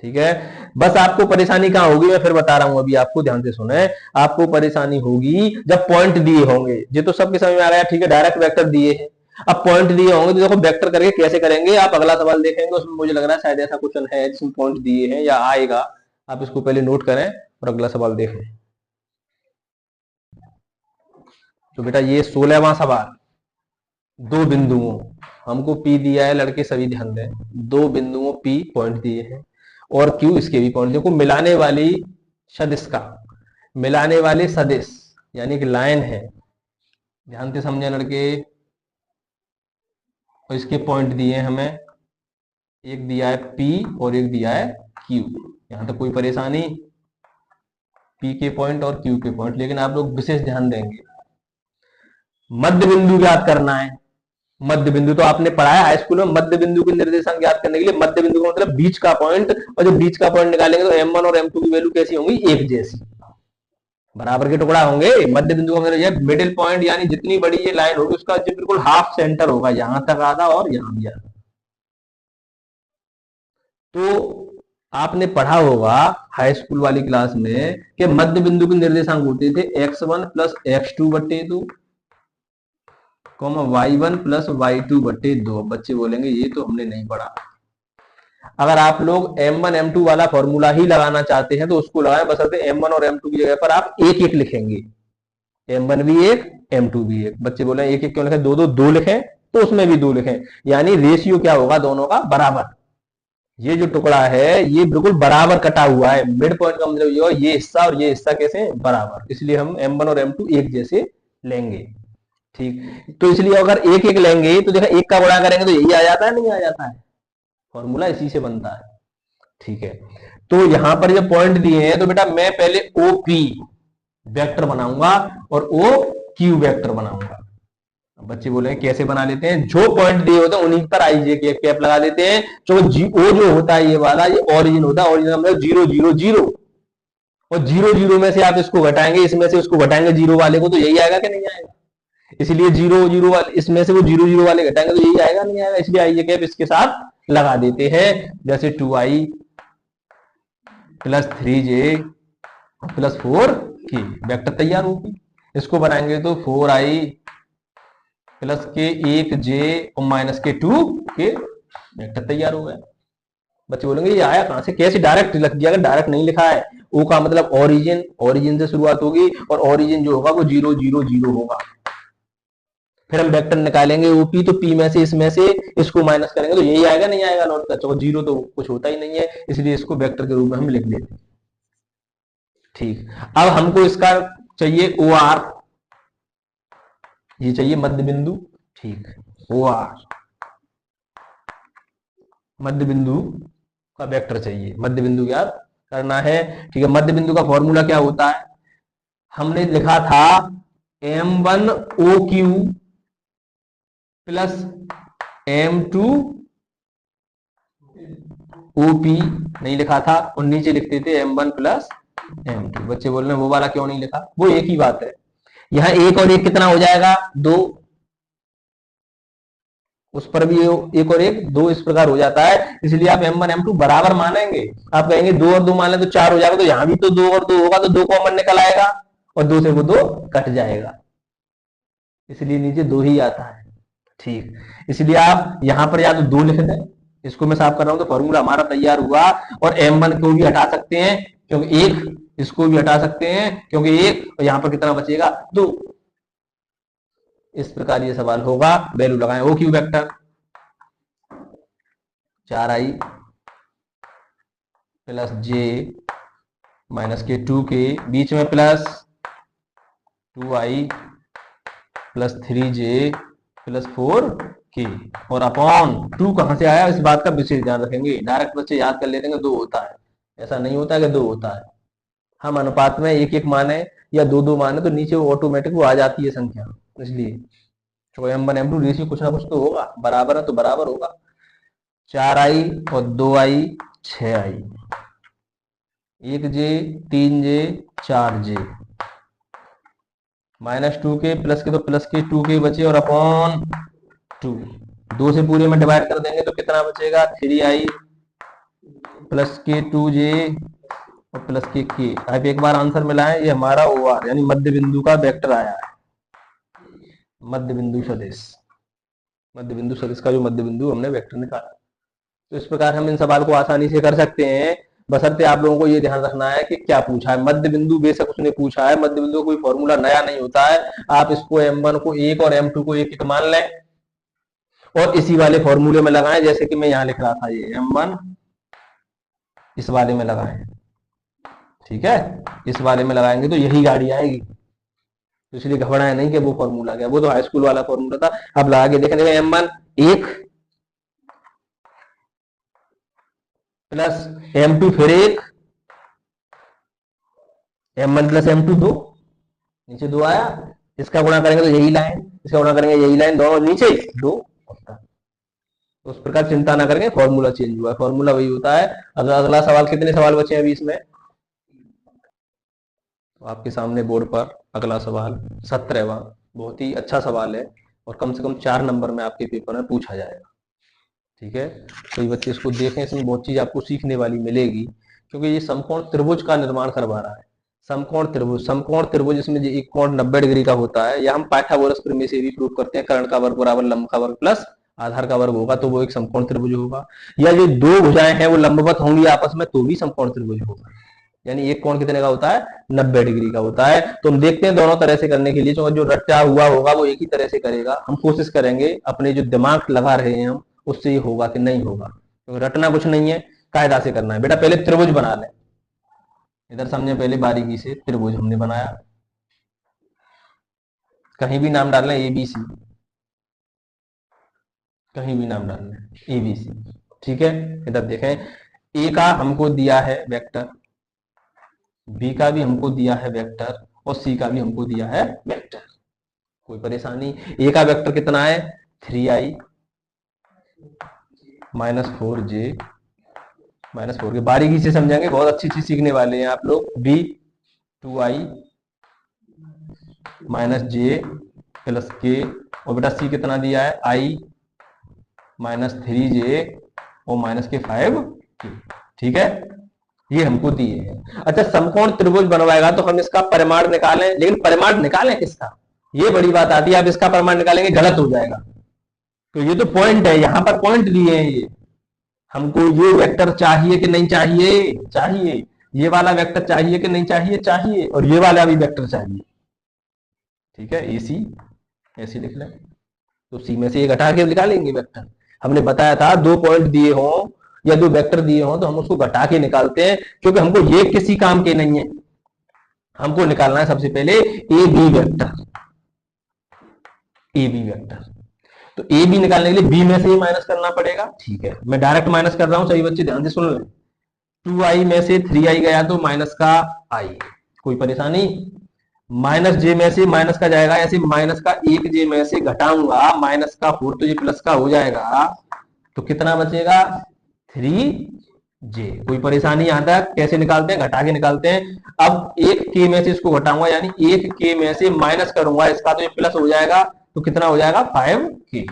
ठीक है। बस आपको परेशानी कहां होगी मैं फिर बता रहा हूं, अभी आपको ध्यान से सुने। आपको परेशानी होगी जब पॉइंट दिए होंगे, ये तो सबके समझ में आ गया, ठीक है। डायरेक्ट वेक्टर दिए हैं, अब पॉइंट दिए होंगे तो देखो वेक्टर करके कैसे करेंगे आप अगला सवाल देखेंगे, उसमें मुझे लग रहा है शायद ऐसा क्वेश्चन है जिसमें पॉइंट दिए हैं या आएगा। आप इसको पहले नोट करें और अगला सवाल देखें। तो बेटा ये 16वां सवाल, 2 बिंदुओं हमको P दिया है, लड़के सभी ध्यान दें, 2 बिंदुओं P पॉइंट दिए हैं और Q इसके भी पॉइंट, देखो मिलाने वाली सदिश का, मिलाने वाले सदिश यानी कि लाइन है, ध्यान से समझे लड़के। और इसके पॉइंट दिए हैं हमें, एक दिया है P और एक दिया है Q, यहां तक कोई परेशानी, P के पॉइंट और Q के पॉइंट। लेकिन आप लोग विशेष ध्यान देंगे, मध्य बिंदु ज्ञात करना है। मध्य बिंदु तो आपने पढ़ा है हाई स्कूल में, मध्य बिंदु के निर्देशांक ज्ञात करने के लिए मध्य बिंदु का मतलब बीच का पॉइंट, और जब बीच का पॉइंट निकालेंगे तो m1 और m2 की वैल्यू कैसी होंगी एक जैसी, बराबर के टुकड़ा होंगे। मध्य बिंदु का मतलब मिडिल पॉइंट, यानी जितनी बड़ी ये लाइन होगी उसका बिल्कुल हाफ सेंटर होगा, यहां तक आधा और यहां भी आधा। तो आपने पढ़ा होगा हाई स्कूल वाली क्लास में कि मध्य बिंदु के निर्देशांक होते थे x1 प्लस x2 बटे 2 y1 प्लस y2 बटे 2। बच्चे बोलेंगे ये तो हमने नहीं पढ़ा। अगर आप लोग m1 m2 वाला फॉर्मूला ही लगाना चाहते हैं तो उसको लगाएं, बशर्ते m1 और m2 की जगह पर आप एक एक लिखेंगे, m1 भी एक m2 भी एक। बच्चे बोले एक एक क्यों लिखें, दो दो दो लिखें, तो उसमें भी दो लिखें, यानी रेशियो क्या होगा दोनों का बराबर। ये जो टुकड़ा है ये बिल्कुल बराबर कटा हुआ है, मिड पॉइंट का मतलब ये हो ये हिस्सा और ये हिस्सा कैसे बराबर, इसलिए हम m1 और m2 एक जैसे लेंगे, ठीक। तो इसलिए अगर एक एक लेंगे तो देखा एक का गुणा करेंगे तो यही आ जाता है, नहीं आ जाता है, फॉर्मूला इसी से बनता है, ठीक है। तो यहां पर जब पॉइंट दिए हैं तो बेटा मैं पहले OP वेक्टर बनाऊंगा और OQ वेक्टर बनाऊंगा। बच्चे बोले कैसे बना लेते हैं, जो पॉइंट दिए होते हैं उन्हीं पर आईजे के कैप लगा देते हैं। तो ओ जो होता है ये वाला ये ओरिजिन होता है, ओरिजिन मतलब 0 0 0, और 0 0 में से आप इसको घटाएंगे, इसमें से उसको घटाएंगे जीरो वाले को, तो यही आएगा कि नहीं आएगा। इसलिए 0 0 वाले इसमें से वो 0 0 वाले घटाएंगे तो यही आएगा नहीं आएगा, इसलिए आईजे कैप इसके साथ लगा देते हैं। जैसे 2i plus 3j plus 4k vector तैयार होगी। इसको बनाएंगे तो 4i प्लस के 1 जे और माइनस के 2 के वेक्टर तैयार हो गया। बच्चे बोलेंगे ये आया कहां से, कैसे डायरेक्ट लिख दिया? अगर डायरेक्ट नहीं लिखा है, ओ का मतलब ओरिजिन, ओरिजिन से शुरुआत होगी और ओरिजिन जो होगा वो 0 0 0 होगा। फिर हम वेक्टर निकालेंगे ओपी, तो पी में से इसमें से इसको माइनस करेंगे तो यही आएगा, नहीं आएगा नॉट का, तो 0 तो कुछ होता ही नहीं है, इसलिए इसको वेक्टर के रूप में हम लिख लेते हैं। ठीक, अब हमको इसका चाहिए ओ आर, ये चाहिए मध्य बिंदु। ठीक, ओ आर मध्य बिंदु का वेक्टर चाहिए, मध्य बिंदु याद करना है। ठीक है, मध्य बिंदु का फॉर्मूला क्या होता है? हमने लिखा था m1 OQ plus m2 OP, नहीं लिखा था, और नीचे लिखते थे m1 प्लस m2। बच्चे बोल रहे हैं वो वाला क्यों नहीं लिखा? वो एक ही बात है, यहाँ एक और एक कितना हो जाएगा? 2, उस पर भी एक और एक 2 इस प्रकार हो जाता है, इसलिए आप m1 m2 बराबर मानेंगे। आप कहेंगे 2 और 2 मान लें तो 4 हो जाएगा, तो यहां भी तो 2 और 2 होगा, तो 2 कॉमन निकल आएगा और 2 से वो 2 कट जाएगा, इसलिए नीचे 2 ही आता है। ठीक, इसलिए आप यहां पर या तो 2 लिख दें, इसको मैं साफ कर रहा हूं तो फॉर्मूला हमारा तैयार हुआ। और m1 को भी हटा सकते हैं क्योंकि 1, इसको भी हटा सकते हैं क्योंकि 1, और यहां पर कितना बचेगा? 2। इस प्रकार ये सवाल होगा। वैल्यू लगाएं, O Q vector 4i plus j minus k 2 के, बीच में plus 2i plus 3j plus 4k, और अपॉन 2 कहां से आया इस बात का विशेष ध्यान रखेंगे। डायरेक्ट बच्चे याद कर लेते हैं 2 होता है, ऐसा नहीं होता कि 2 होता है। हम अनुपात में 1 1 माने या 2 2 माने तो नीचे वो ऑटोमेटिक वो आ जाती है संख्या, इसलिए तो m1 m2 रेशियो कुछ ना कुछ तो होगा, बराबर है तो बराबर होगा। 4i और 2i 6i, 1j 3j 4j minus 2k plus के, तो प्लस के 2k बचे और अपॉन 2, 2 से पूरे में डिवाइड कर देंगे तो कितना बचेगा? 3i प्लस के 2j और प्लस के k। अब एक बार आंसर मिला है, ये हमारा ओ आर यानी मध्य बिंदु का वेक्टर आया है, मध्य बिंदु सदिश, मध्य बिंदु सदिश का जो मध्य बिंदु हमने वेक्टर निकाला। तो इस प्रकार हम इन सवाल को आसानी से कर सकते हैं, बशर्ते आप लोगों को ये ध्यान रखना है कि क्या पूछा है। मध्य बिंदु बेशक उसने पूछा है, मध्य बिंदु कोई फॉर्मूला नया नहीं होता है। आप इसको m1 को 1 और m2 को 1 1 मान लें और इसी वाले फॉर्मूले में लगाएं, जैसे कि मैं यहां लिख रहा था, ये m1 इस वाले में लगाएं। ठीक है, इस वाले में लगाएंगे तो यही गाड़ी आएगी, तो इसलिए घबराए नहीं कि वो फॉर्मूला क्या, वो तो हाई स्कूल वाला फॉर्मूला था। अब लगा के देखेंगे, m1 1 प्लस m2 फिर 1, m1 प्लस m2 2, नीचे 2 आया, इसका गुणा करेंगे तो यही लाइन, इसका गुणा करेंगे यही लाइन, दोनों नीचे 2 होता है। तो उस प्रकार चिंता ना करेंगे, फॉर्मूला चेंज हुआ, फॉर्मूला वही होता है। अगला सवाल, कितने सवाल बचे हैं अभी इसमें? तो आपके सामने बोर्ड पर अगला सवाल 17वां, बहुत ही अच्छा सवाल है और कम से कम 4 नंबर में आपके पेपर में पूछा जाएगा। ठीक है, तो ये बच्चे इसको देखें, इसमें बहुत चीज आपको सीखने वाली मिलेगी, क्योंकि ये समकोण त्रिभुज का निर्माण करवा रहा है। समकोण त्रिभुज, समकोण त्रिभुज इसमें एक कोण 90 डिग्री का होता है, या हम पाइथागोरस प्रमेय से भी प्रूव करते हैं, कर्ण का वर्ग बराबर लंब का वर्ग प्लस आधार का वर्ग होगा, तो वो एक समकोण त्रिभुज होगा। या जो 2 भुजाएं हैं वो लंबवत होंगी आपस में, तो भी समकोण त्रिभुज होगा। यानी एक कोण कितने का होता है? 90 डिग्री का होता है। तो हम देखते हैं दोनों तरह से करने के लिए, जो रटा हुआ होगा वो एक ही तरह से करेगा। हम कोशिश करेंगे अपने जो दिमाग लगा रहे हैं हम, उससे ये होगा कि नहीं होगा, तो रटना कुछ नहीं है, कायदा से करना है। बेटा पहले त्रिभुज बना लें, इधर समझे, पहले बारीकी से त्रिभुज हमने बनाया, कहीं भी नाम डाल लें, ABC, कहीं भी नाम डाल लें ABC। ठीक है, इधर देखें, ए का हमको दिया है वेक्टर, बी का भी हमको दिया है वेक्टर, और सी का भी हमको दिया है वेक्टर। कोई परेशानी? ए का वेक्टर कितना है? 3i minus 4j minus 4k, बारीकी से समझेंगे, बहुत अच्छी चीज सीखने वाले हैं आप लोग। B 2i minus j plus k, और बेटा सी कितना दिया है? i माइनस 3j और माइनस के 5k। ठीक है, ये हमको दिए हैं। अच्छा, समकोण त्रिभुज बनवाएगा तो हम इसका परिमाण निकालें, लेकिन परिमाण निकालें किसका? ये बड़ी बात आती है। आप इसका प्रमाण निकालेंगे गलत हो जाएगा। तो ये तो पॉइंट है, यहां पर पॉइंट दिए हैं ये। हमको ये वेक्टर चाहिए कि नहीं चाहिए? चाहिए। ये वाला वेक्टर चाहिए कि नहीं चाहिए? चाहिए। और ये वाला भी वेक्टर चाहिए। ठीक है, ए सी ऐसे लिख लें। तो सी में से ये घटा के निकालेंगे वेक्टर। हमने बताया था दो पॉइंट दिए हों या दो वेक्टर दिए हों तो हम उसको घटा के निकालते हैं, क्योंकि हमको ये किसी काम के नहीं है। हमको निकालना है सबसे पहले A B vector. A B vector, तो ए बी निकालने के लिए बी में से ही माइनस करना पड़ेगा। ठीक है, मैं डायरेक्ट माइनस कर रहा हूं, सही बच्चे ध्यान से सुन लें। 2i में से 3i गया तो माइनस का i, कोई परेशानी? माइनस जे में से माइनस का जाएगा, ऐसे माइनस का 1j में से घटाऊंगा माइनस का 4, तो ये प्लस का हो जाएगा। तो कितना बचेगा? 3j। कोई परेशानी यहां तक? कैसे निकालते हैं? घटा के निकालते हैं। अब 1k में से इसको घटाऊंगा, यानी 1k में से माइनस करूंगा इसका, तो ये प्लस हो जाएगा। तो कितना हो जाएगा? 5k।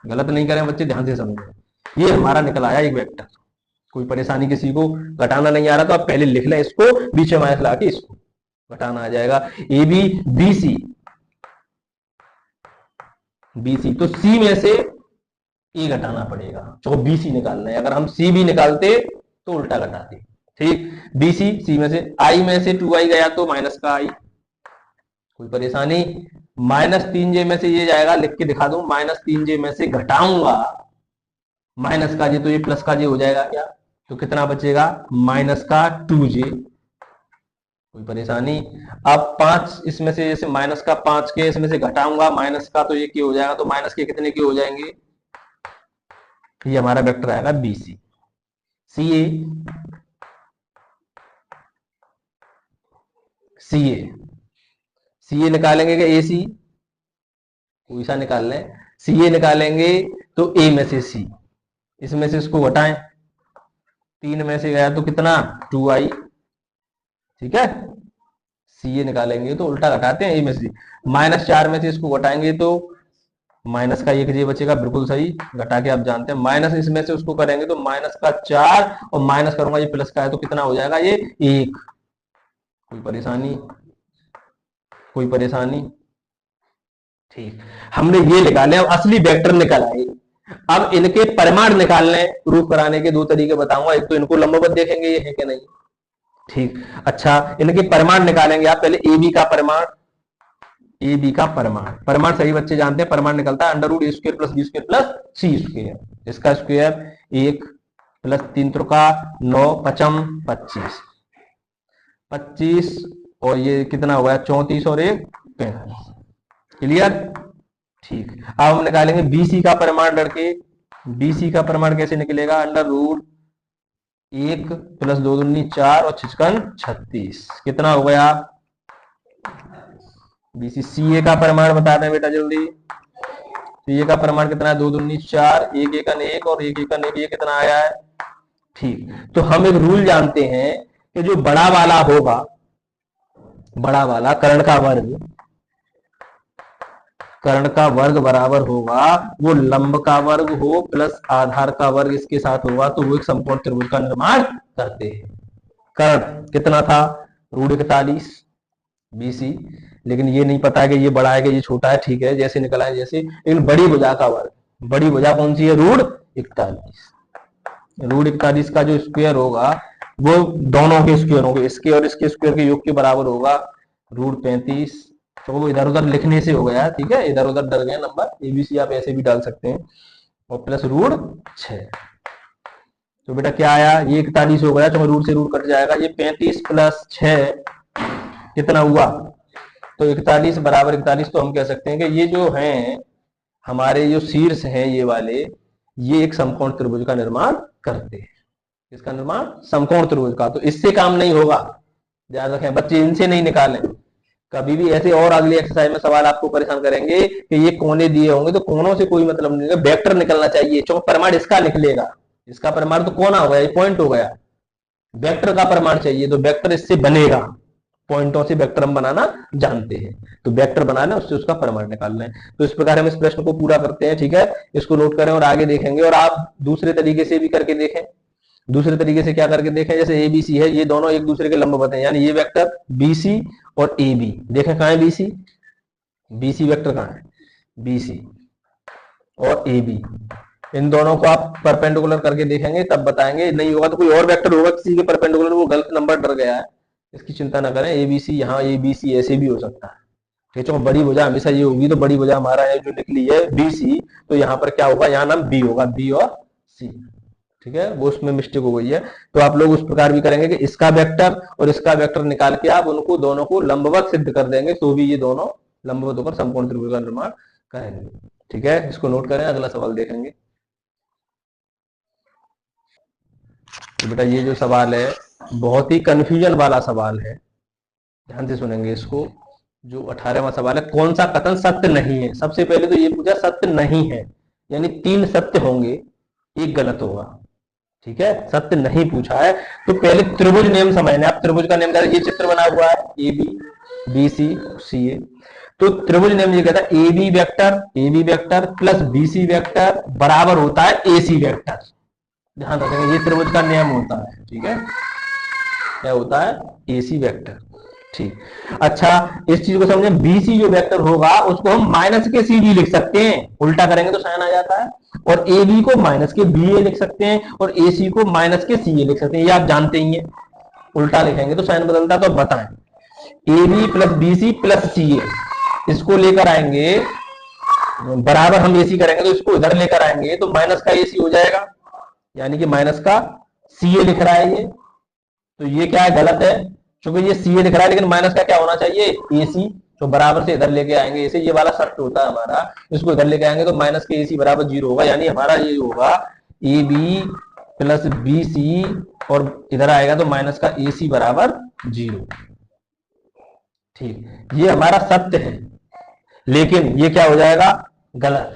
गलत नहीं करें बच्चे, ध्यान से समझें। ये हमारा निकल आया एक वेक्टर। कोई परेशानी किसी को? घटाना नहीं आ रहा तो आप पहले लिख लें इसको, बीच में माइनस लगा के इसको घटाना आ जाएगा। A B B C, B C, तो सी में से ए घटाना पड़ेगा, जो बी सी निकालना है। अगर हम सी भी निकालते तो उल्टा घटाते। ठीक, बी सी, सी में से आई में से 2i गया तो माइनस का आई, कोई परेशानी? माइनस 3j में से ये जाएगा, लिख के दिखा दूं, माइनस 3j में से घटाऊंगा माइनस का जे, तो ये प्लस का जे हो जाएगा क्या? तो कितना बचेगा? माइनस का 2j। कोई परेशानी? अब 5 इसमें से, जैसे माइनस का 5 के इसमें से घटाऊंगा माइनस का, तो ये क्या हो जाएगा? तो माइनस के कितने के हो जाएंगे? ये हमारा वेक्टर आएगा बी सी। सी ए, सी ए, सी ए निकालेंगे क्या? ए सी, कोई सा निकाल लें। सी ए निकालेंगे तो ए में से सी, इसमें से इसको घटाएं, 3 में से गया तो कितना? 2i। ठीक है, सी ए निकालेंगे तो उल्टा घटाते हैं, ए में से माइनस 4 में से इसको घटाएंगे तो माइनस का 1j बचेगा, बिल्कुल सही। घटा के आप जानते हैं, माइनस इसमें से उसको करेंगे तो माइनस का 4 और माइनस करूंगा ये प्लस का है, तो कितना हो जाएगा? ये 1। कोई परेशानी? कोई परेशानी? ठीक, हमने ये निकाले। अब असली वेक्टर निकल आए। अब इनके परिमाण निकालने, प्रूफ कराने के दो तरीके बताऊंगा। एक तो इनको लंबवत देखेंगे ये है कि नहीं। ठीक, अच्छा, इनके परिमाण निकालेंगे आप। पहले ए बी का परिमाण, ए बी का परिमाण, परिमाण सही बच्चे जानते हैं, परिमाण निकलता है under root a square plus b square plus c square. इसका स्क्वायर 1 प्लस 3 त्रिका 9 पचम 25, 25 और ये कितना हो गया? 34 और 1 35। क्लियर? ठीक, अब हम निकालेंगे बीसी का परिमाण लड़के। बीसी का परिमाण कैसे निकलेगा? अंडर रूट 1 प्लस 2 दूनी 4 और 6 36। कितना हो गया? बीसी। सी ए का परिमाण बता दें बेटा जल्दी। सी ए का परिमाण कितना है? 2 दूनी 4, 1 एकन 1 और 1 एकन 1, ये कितना आया है? ठीक, तो हम एक रूल जानते हैं कि जो बड़ा वाला होगा, बड़ा वाला कर्ण का वर्ग, कर्ण का वर्ग बराबर होगा वो लंब का वर्ग हो प्लस आधार का वर्ग इसके साथ होगा, तो वो एक समकोण त्रिभुज का निर्माण करते हैं। कर्ण कितना था? √41 बीसी, लेकिन ये नहीं पता है कि ये बड़ा है कि ये छोटा है। ठीक है, जैसे निकला है जैसे, लेकिन बड़ी भुजा का वर्ग, बड़ी भुजा कौन सी है? √41। √41 का जो स्क्वायर होगा वो दोनों के स्क्वायर होंगे, इसके और इसके स्क्वायर के योग के बराबर होगा √35। तो वो इधर उधर लिखने से हो गया। ठीक है, इधर उधर डर गए नंबर, एबीसी आप ऐसे भी डाल सकते हैं, और प्लस √6। तो बेटा क्या आया? ये 41 हो गया, तो रूट से रूट कट जाएगा। ये 35 प्लस 6 कितना हुआ? तो 41 बराबर 41। तो हम कह सकते हैं कि ये जो हैं हमारे जो शीर्ष हैं ये वाले, ये एक समकोण त्रिभुज का निर्माण करते हैं। इसका निर्माण समकोण त्रिभुज का। तो इससे काम नहीं होगा, ध्यान रखें बच्चे, इनसे नहीं निकालें कभी भी। ऐसे और अगली एक्सरसाइज में सवाल आपको परेशान करेंगे कि ये कोने दिए होंगे, तो कोनों से कोई मतलब नहीं है, वेक्टर निकलना चाहिए। क्योंकि परिमाण इसका निकलेगा, इसका परिमाण तो कोना हो गया, ये पॉइंट हो गया। वेक्टर का परिमाण चाहिए तो वेक्टर इससे बनेगा, पॉइंटों से वेक्टर हम बनाना जानते हैं। तो वेक्टर बनाना, उससे उसका परिमाण निकालना है। तो इस प्रकार हम इस प्रश्न को पूरा करते हैं। ठीक है, इसको नोट करें और आगे देखेंगे। और आप दूसरे तरीके से भी करके देखें। दूसरे तरीके से क्या करके देखें? जैसे ए बी सी है, ये दोनों एक दूसरे के लंबवत हैं, यानी ये वेक्टर बी सी और ए बी। देखें कहां है बी सी? BC वेक्टर कहाँ है, BC और AB, इन दोनों को आप परपेंडिकुलर करके देखेंगे तब बताएंगे, नहीं होगा तो कोई और वेक्टर होगा किसी के परपेंडिकुलर, वो गलत नंबर डर गया है, इसकी चिंता ना करें। ABC यहाँ ABC ऐसे भी हो सकता है, ठीक है। बड़ी भुजा हमेशा ये होगी, तो बड़ी भुजा हमारा है जो लिख ली है BC, तो यहाँ पर क्या होगा, यहाँ नाम B होगा, B और C, ठीक है। वो उसमें मिस्टेक हो गई है, तो आप लोग उस प्रकार भी करेंगे कि इसका वेक्टर और इसका वेक्टर निकाल के आप उनको दोनों को लंबवत सिद्ध कर देंगे, तो भी ये दोनों लंबवत होकर समकोण त्रिभुज का निर्माण करेंगे, ठीक है। इसको नोट करें, अगला सवाल देखेंगे। तो बेटा ये जो सवाल है बहुत ही कंफ्यूजन वाला सवाल है, ध्यान से सुनेंगे इसको। जो 18वां सवाल है, कौन सा कथन सत्य नहीं है। सबसे पहले तो ये पूछा सत्य नहीं है, यानी 3 सत्य होंगे, एक गलत होगा, ठीक है। सत्य नहीं पूछा है, तो पहले त्रिभुज नियम समझना है। आप त्रिभुज का नियम, ये चित्र बना हुआ है AB BC CA, तो त्रिभुज नियम ये कहता है AB vector plus BC vector बराबर होता है AC वेक्टर। ध्यान रखेंगे, ये त्रिभुज का नियम होता है, ठीक है। क्या होता है, AC वेक्टर, ठीक। अच्छा, इस चीज को समझे, BC जो वेक्टर होगा उसको हम माइनस के CD लिख सकते हैं, उल्टा करेंगे तो साइन आ जाता है, और AB को माइनस के BA लिख सकते हैं, और AC को माइनस के CA लिख सकते हैं, ये आप जानते ही हैं। उल्टा लिखेंगे तो साइन बदलता है, तो बताएं। AB plus BC plus CA, इसको लेकर आएंगे बराबर, हम AC करेंगे तो इसको इधर लेकर आएंगे तो माइनस का AC हो जाएगा, यानी कि माइनस का CA लिख रहा है ये, तो ये क्या है, गलत है, क्योंकि ये CA लिख रहा है, लेकिन माइनस का क्या होना चाहिए, AC, तो बराबर से इधर लेके आएंगे ऐसे, ये वाला सत्य होता है हमारा, इसको इधर लेके आएंगे तो माइनस के AC बराबर 0 होगा, यानी हमारा ये होगा AB प्लस BC, और इधर आएगा तो माइनस का AC बराबर 0, ठीक। ये हमारा सत्य है, लेकिन ये क्या हो जाएगा, गलत।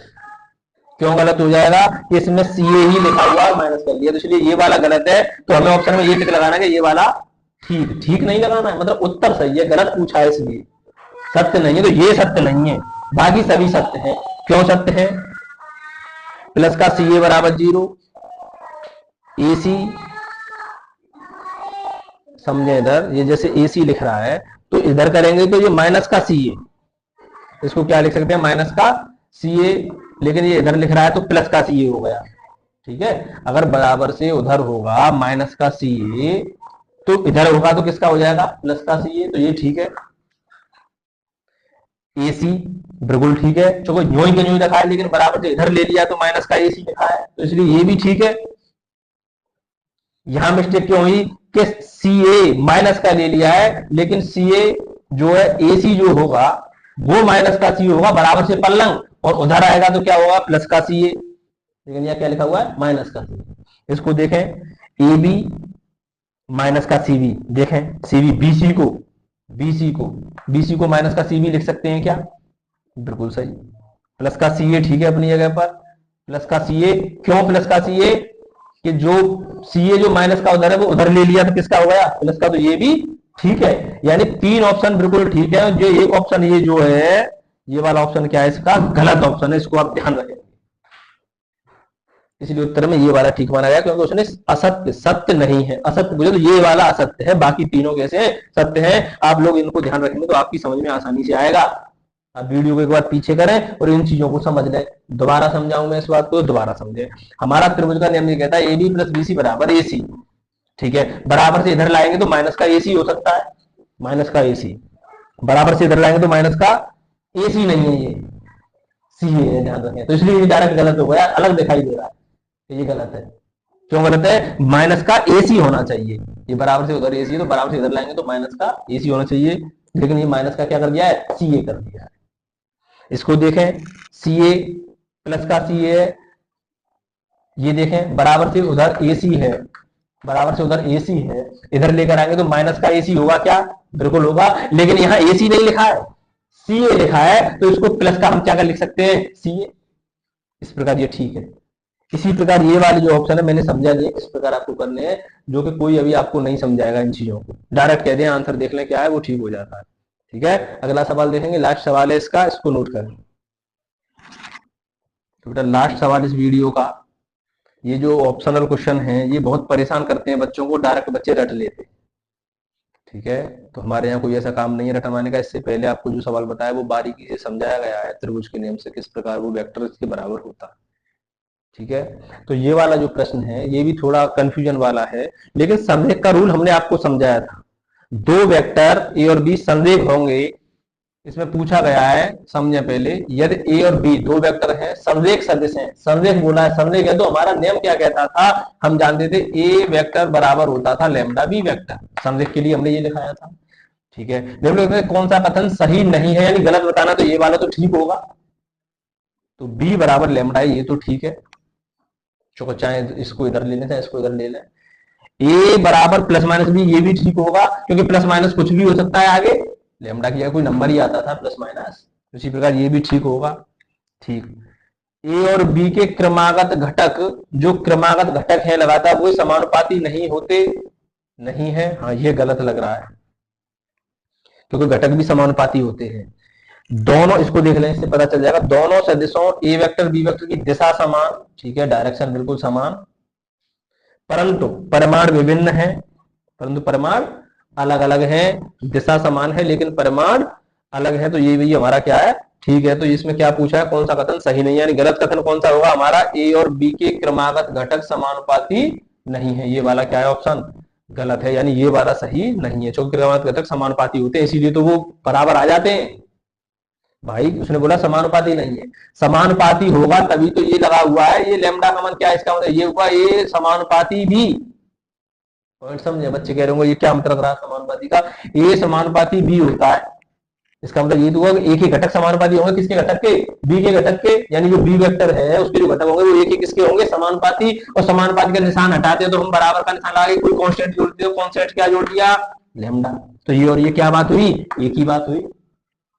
क्यों गलत हो जाएगा, कि इसमें CA ही लिखा हुआ है, माइनस कर लिया, तो इसलिए ये वाला गलत है। तो हमें ऑप्शन में ये टिक लगाना है कि ये वाला ठीक, ठीक नहीं लगाना है, मतलब उत्तर सही है, गलत पूछा है इसलिए सत्य नहीं है, तो ये सत्य नहीं है, बाकी सभी सत्य है। क्यों सत्य है, प्लस का CA बराबर 0, AC, समझे इधर, ये जैसे AC लिख रहा है तो इधर करेंगे तो ये माइनस का CA, इसको क्या लिख सकते हैं, माइनस का CA, लेकिन ये इधर लिख रहा है तो प्लस का CA हो गया, ठीक है। अगर बराबर से उधर होगा माइनस का CA, तो इधर होगा तो किसका हो जाएगा, प्लस का CA, तो ये ठीक है। AC बिल्कुल ठीक है, चलो यूं ही यूं रखा है, लेकिन बराबर से इधर ले लिया तो माइनस का AC लिखा है, तो इसलिए ये भी ठीक है। यहां मिस्टेक क्यों हुई कि CA माइनस का ले लिया है, लेकिन CA जो है AC जो होगा वो माइनस का CA होगा, बराबर से पलंग, और उधर आएगा तो क्या होगा, प्लस का CA, लेकिन यह क्या लिखा हुआ है, माइनस का CA। इसको देखें, AB माइनस का CB, देखें CB, BC को माइनस का CB लिख सकते हैं क्या, बिल्कुल सही। प्लस का CA ठीक है अपनी जगह पर, प्लस का CA, क्यों प्लस का CA, कि जो CA जो माइनस का उधर है वो उधर ले लिया तो किसका हो गया, प्लस का, तो ये भी ठीक है। यानी 3 ऑप्शन बिल्कुल ठीक है, जो एक ऑप्शन ये जो है, ये वाला ऑप्शन क्या है, इसका गलत ऑप्शन है, इसको आप ध्यान रखें। इसलिए उत्तर में ये वाला ठीक माना गया, क्योंकि उसने असत्य, सत्य नहीं है, असत्य पूछे तो ये वाला असत्य है, बाकी तीनों कैसे सत्य है। आप लोग इनको ध्यान रखेंगे तो आपकी समझ में आसानी से आएगा। आप वीडियो को एक बार पीछे करें और इन चीजों को समझ लें। दोबारा समझाऊं मैं इस बात को, दोबारा समझें। हमारा त्रिभुज का नियम ये कहता है AB प्लस BC बराबर AC, ठीक है। बराबर से इधर लाएंगे तो माइनस का AC हो सकता है, माइनस का AC, बराबर से इधर लाएंगे तो माइनस का AC नहीं है, ये CA है, ध्यान रखें। तो इसलिए ये डायरेक्ट गलत हो गया, अलग दिखाई दे रहा है, ये गलत है। क्यों गलत है, माइनस का AC होना चाहिए, ये बराबर से उधर AC है तो बराबर से इधर लाएंगे तो माइनस का AC होना चाहिए, लेकिन ये माइनस का क्या कर दिया है, CA कर दिया है। इसको देखें, CA प्लस का CA है, ये देखें बराबर से उधर AC है, बराबर से उधर AC है, इधर लेकर आएंगे तो माइनस का AC होगा क्या, बिल्कुल होगा, लेकिन यहाँ AC नहीं लिखा है, CA लिखा है, तो इसको प्लस का हम क्या कर लिख सकते हैं, CA। इस प्रकार ये ठीक है। इसी प्रकार ये वाले जो ऑप्शन है मैंने समझा नहीं, इस प्रकार आपको करने हैं, जो कि कोई अभी आपको नहीं समझाएगा इन चीजों को, डायरेक्ट कह दें आंसर देख लें क्या है, वो ठीक हो जाता है, ठीक है। अगला सवाल देखेंगे, लास्ट सवाल है इसका, इसको नोट करें। तो बेटा लास्ट सवाल इस वीडियो का, ये जो ऑप्शनल क्वेश्चन है ये बहुत परेशान करते हैं बच्चों को, डायरेक्ट बच्चे रट लेते हैं, ठीक है, तो हमारे यहाँ कोई ऐसा काम नहीं है रटवाने का। इससे पहले आपको जो सवाल बताया वो बारीकी से समझाया गया है त्रिभुज के नियम से किस प्रकार वो वेक्टर इसके बराबर होता है। ठीक है, तो ये वाला जो प्रश्न है ये भी थोड़ा कंफ्यूजन वाला है, लेकिन संरेख का रूल हमने आपको समझाया था। दो वेक्टर ए और बी संरेख होंगे, इसमें पूछा गया है, समझे पहले, यदि ए और बी दो वेक्टर हैं, संरेख सदिश हैं, संरेख बोला है, संरेख है, तो हमारा नियम क्या कहता था, हम जानते थे ए वेक्टर बराबर होता था लैम्डा बी वेक्टर। संरेख के लिए हमने ये लिखाया था। ठीक है, देखो कौन सा कथन सही नहीं है, यानी गलत बताना, तो ये वाला तो ठीक होगा, तो बी बराबर लैम्डा है, ये तो ठीक है, चलो चाहे इसको इधर ले लें चाहे इसको इधर ले लें। ए बराबर प्लस माइनस बी, ये भी ठीक होगा, क्योंकि प्लस माइनस कुछ भी हो सकता है आगे, लैम्डा की कोई नंबर ही आता था प्लस माइनस, उसी प्रकार ये भी ठीक होगा। ठीक, ए और बी के क्रमागत घटक, जो क्रमागत घटक है लगातार, वो समानुपाती नहीं होते, नहीं है, हाँ ये गलत लग रहा है, क्योंकि घटक भी समानुपाती होते हैं। दोनों, इसको देख लें, इससे पता चल जाएगा, दोनों सदिशों ए वेक्टर बी वेक्टर की दिशा समान, ठीक है, डायरेक्शन बिल्कुल समान, परंतु परिमाण विभिन्न है, परंतु परिमाण अलग अलग है, दिशा समान है लेकिन परिमाण अलग है, तो ये भी हमारा क्या है, ठीक है। तो इसमें क्या पूछा है, कौन सा कथन सही नहीं है, यानी गलत कथन कौन सा होगा हमारा, ए और बी के क्रमागत घटक समानुपाती नहीं है, ये वाला क्या है ऑप्शन गलत है, यानी ये वाला सही नहीं है, क्योंकि क्रमागत घटक समानुपाती होते हैं, इसीलिए तो वो बराबर आ जाते हैं। भाई उसने बोला समानुपाती नहीं है, समानुपाती होगा तभी तो ये लगा हुआ है, ये लैम्डा का मान क्या है, इसका मतलब ये हुआ ये समानुपाती भी, पॉइंट समझे बच्चे, कह रहे होंगे ये क्या मतलब रहा समानुपाती का, ये समानुपाती भी होता है, इसका मतलब ये तो हुआ एक ही घटक समानुपाती होंगे, किसके घटक के, बी के घटक के, यानी जो बी वेक्टर है उसके जो घटक होंगे वो एक ही किसके होंगे, समानुपाती, और समानुपाती का निशान हटाते हैं तो हम बराबर का निशान लगा के कोई कांस्टेंट जोड़ दिया, कांस्टेंट क्या जोड़ दिया, लैम्डा, तो ये और ये क्या बात हुई, एक ही बात हुई,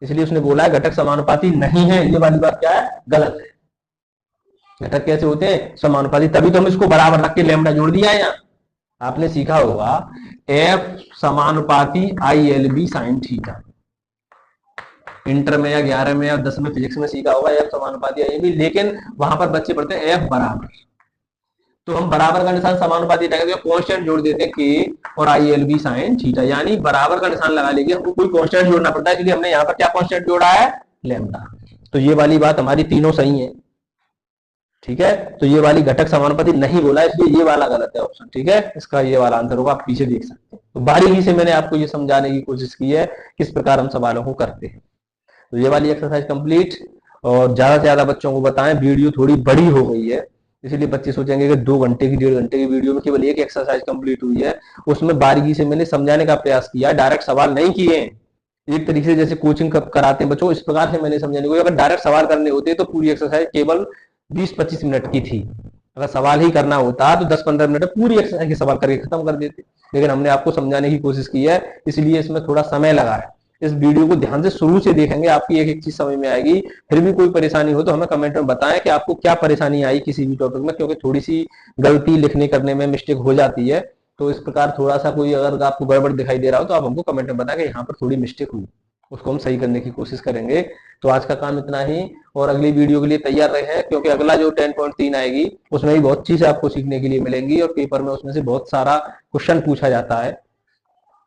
इसलिए उसने बोला है घटक समानुपाती नहीं है, ये वाली बात क्या है, गलत है। घटक कैसे होते हैं, समानुपाती, तभी तो हम इसको बराबर रख के लैम्डा जोड़ दिया है। यहाँ आपने सीखा होगा एफ समानुपाती I L B sine theta, inter में या 11 में या 10 में फिजिक्स में सीखा होगा एफ समानुपाती आई एल बी, लेकिन वहां पर बच्चे पढ़ते हैं एफ बराबर, तो हम बराबर का निशान समानुपाती कांस्टेंट जोड़ देते हैं के और I L B sine theta, यानी बराबर का निशान लगा लेंगे, हमको कोई कांस्टेंट जोड़ना पड़ता है, इसलिए हमने यहाँ पर क्या कांस्टेंट जोड़ा है, लैम्डा। तो ये वाली बात हमारी तीनों सही है। ठीक है, तो ये वाली घटक समानुपाती नहीं बोला, इसलिए ये वाला गलत है ऑप्शन। ठीक है, इसका ये वाला आंसर होगा, आप पीछे देख सकते हैं। तो बारीकी से मैंने आपको ये समझाने की कोशिश की है किस प्रकार हम सवालों को करते हैं। तो ये वाली एक्सरसाइज कंप्लीट, और ज्यादा से ज्यादा बच्चों को बताएं, वीडियो थोड़ी बड़ी हो गई है, इसलिए बच्चे सोचेंगे कि 2 घंटे की 1.5 घंटे की वीडियो में केवल एक एक्सरसाइज कंप्लीट हुई है, उसमें बारीकी से मैंने समझाने का प्रयास किया, डायरेक्ट सवाल नहीं किए, एक तरीके से जैसे कोचिंग कराते हैं बच्चों, इस प्रकार से मैंने समझाने को, अगर डायरेक्ट सवाल करने होते तो पूरी एक्सरसाइज केवल 20-25 मिनट की थी, अगर सवाल ही करना होता तो 10-15 मिनट पूरी एक्सरसाइज के सवाल करके खत्म कर देते, लेकिन हमने आपको समझाने की कोशिश की है, इसलिए इसमें थोड़ा समय लगा है। इस वीडियो को ध्यान से शुरू से देखेंगे, आपकी एक एक चीज समझ में आएगी। फिर भी कोई परेशानी हो तो हमें कमेंट में बताएं कि आपको क्या परेशानी आई किसी भी टॉपिक में, क्योंकि थोड़ी सी गलती लिखने करने में मिस्टेक हो जाती है, तो इस प्रकार थोड़ा सा कोई अगर आपको गड़बड़ दिखाई दे रहा हो तो आप हमको कमेंट में बताएं कि यहाँ पर थोड़ी मिस्टेक हुई, उसको हम सही करने की कोशिश करेंगे। तो आज का काम इतना ही, और अगली वीडियो के लिए तैयार रहे, क्योंकि अगला जो 10.3 आएगी उसमें भी बहुत चीजें आपको सीखने के लिए मिलेंगी, और पेपर में उसमें से बहुत सारा क्वेश्चन पूछा जाता है।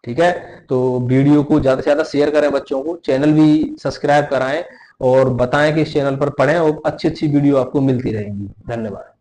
ठीक है, तो वीडियो को ज्यादा से ज्यादा शेयर करें बच्चों को, चैनल भी सब्सक्राइब कराएं, और बताएं कि इस चैनल पर पढ़ें, और अच्छी अच्छी वीडियो आपको मिलती रहेंगी। धन्यवाद।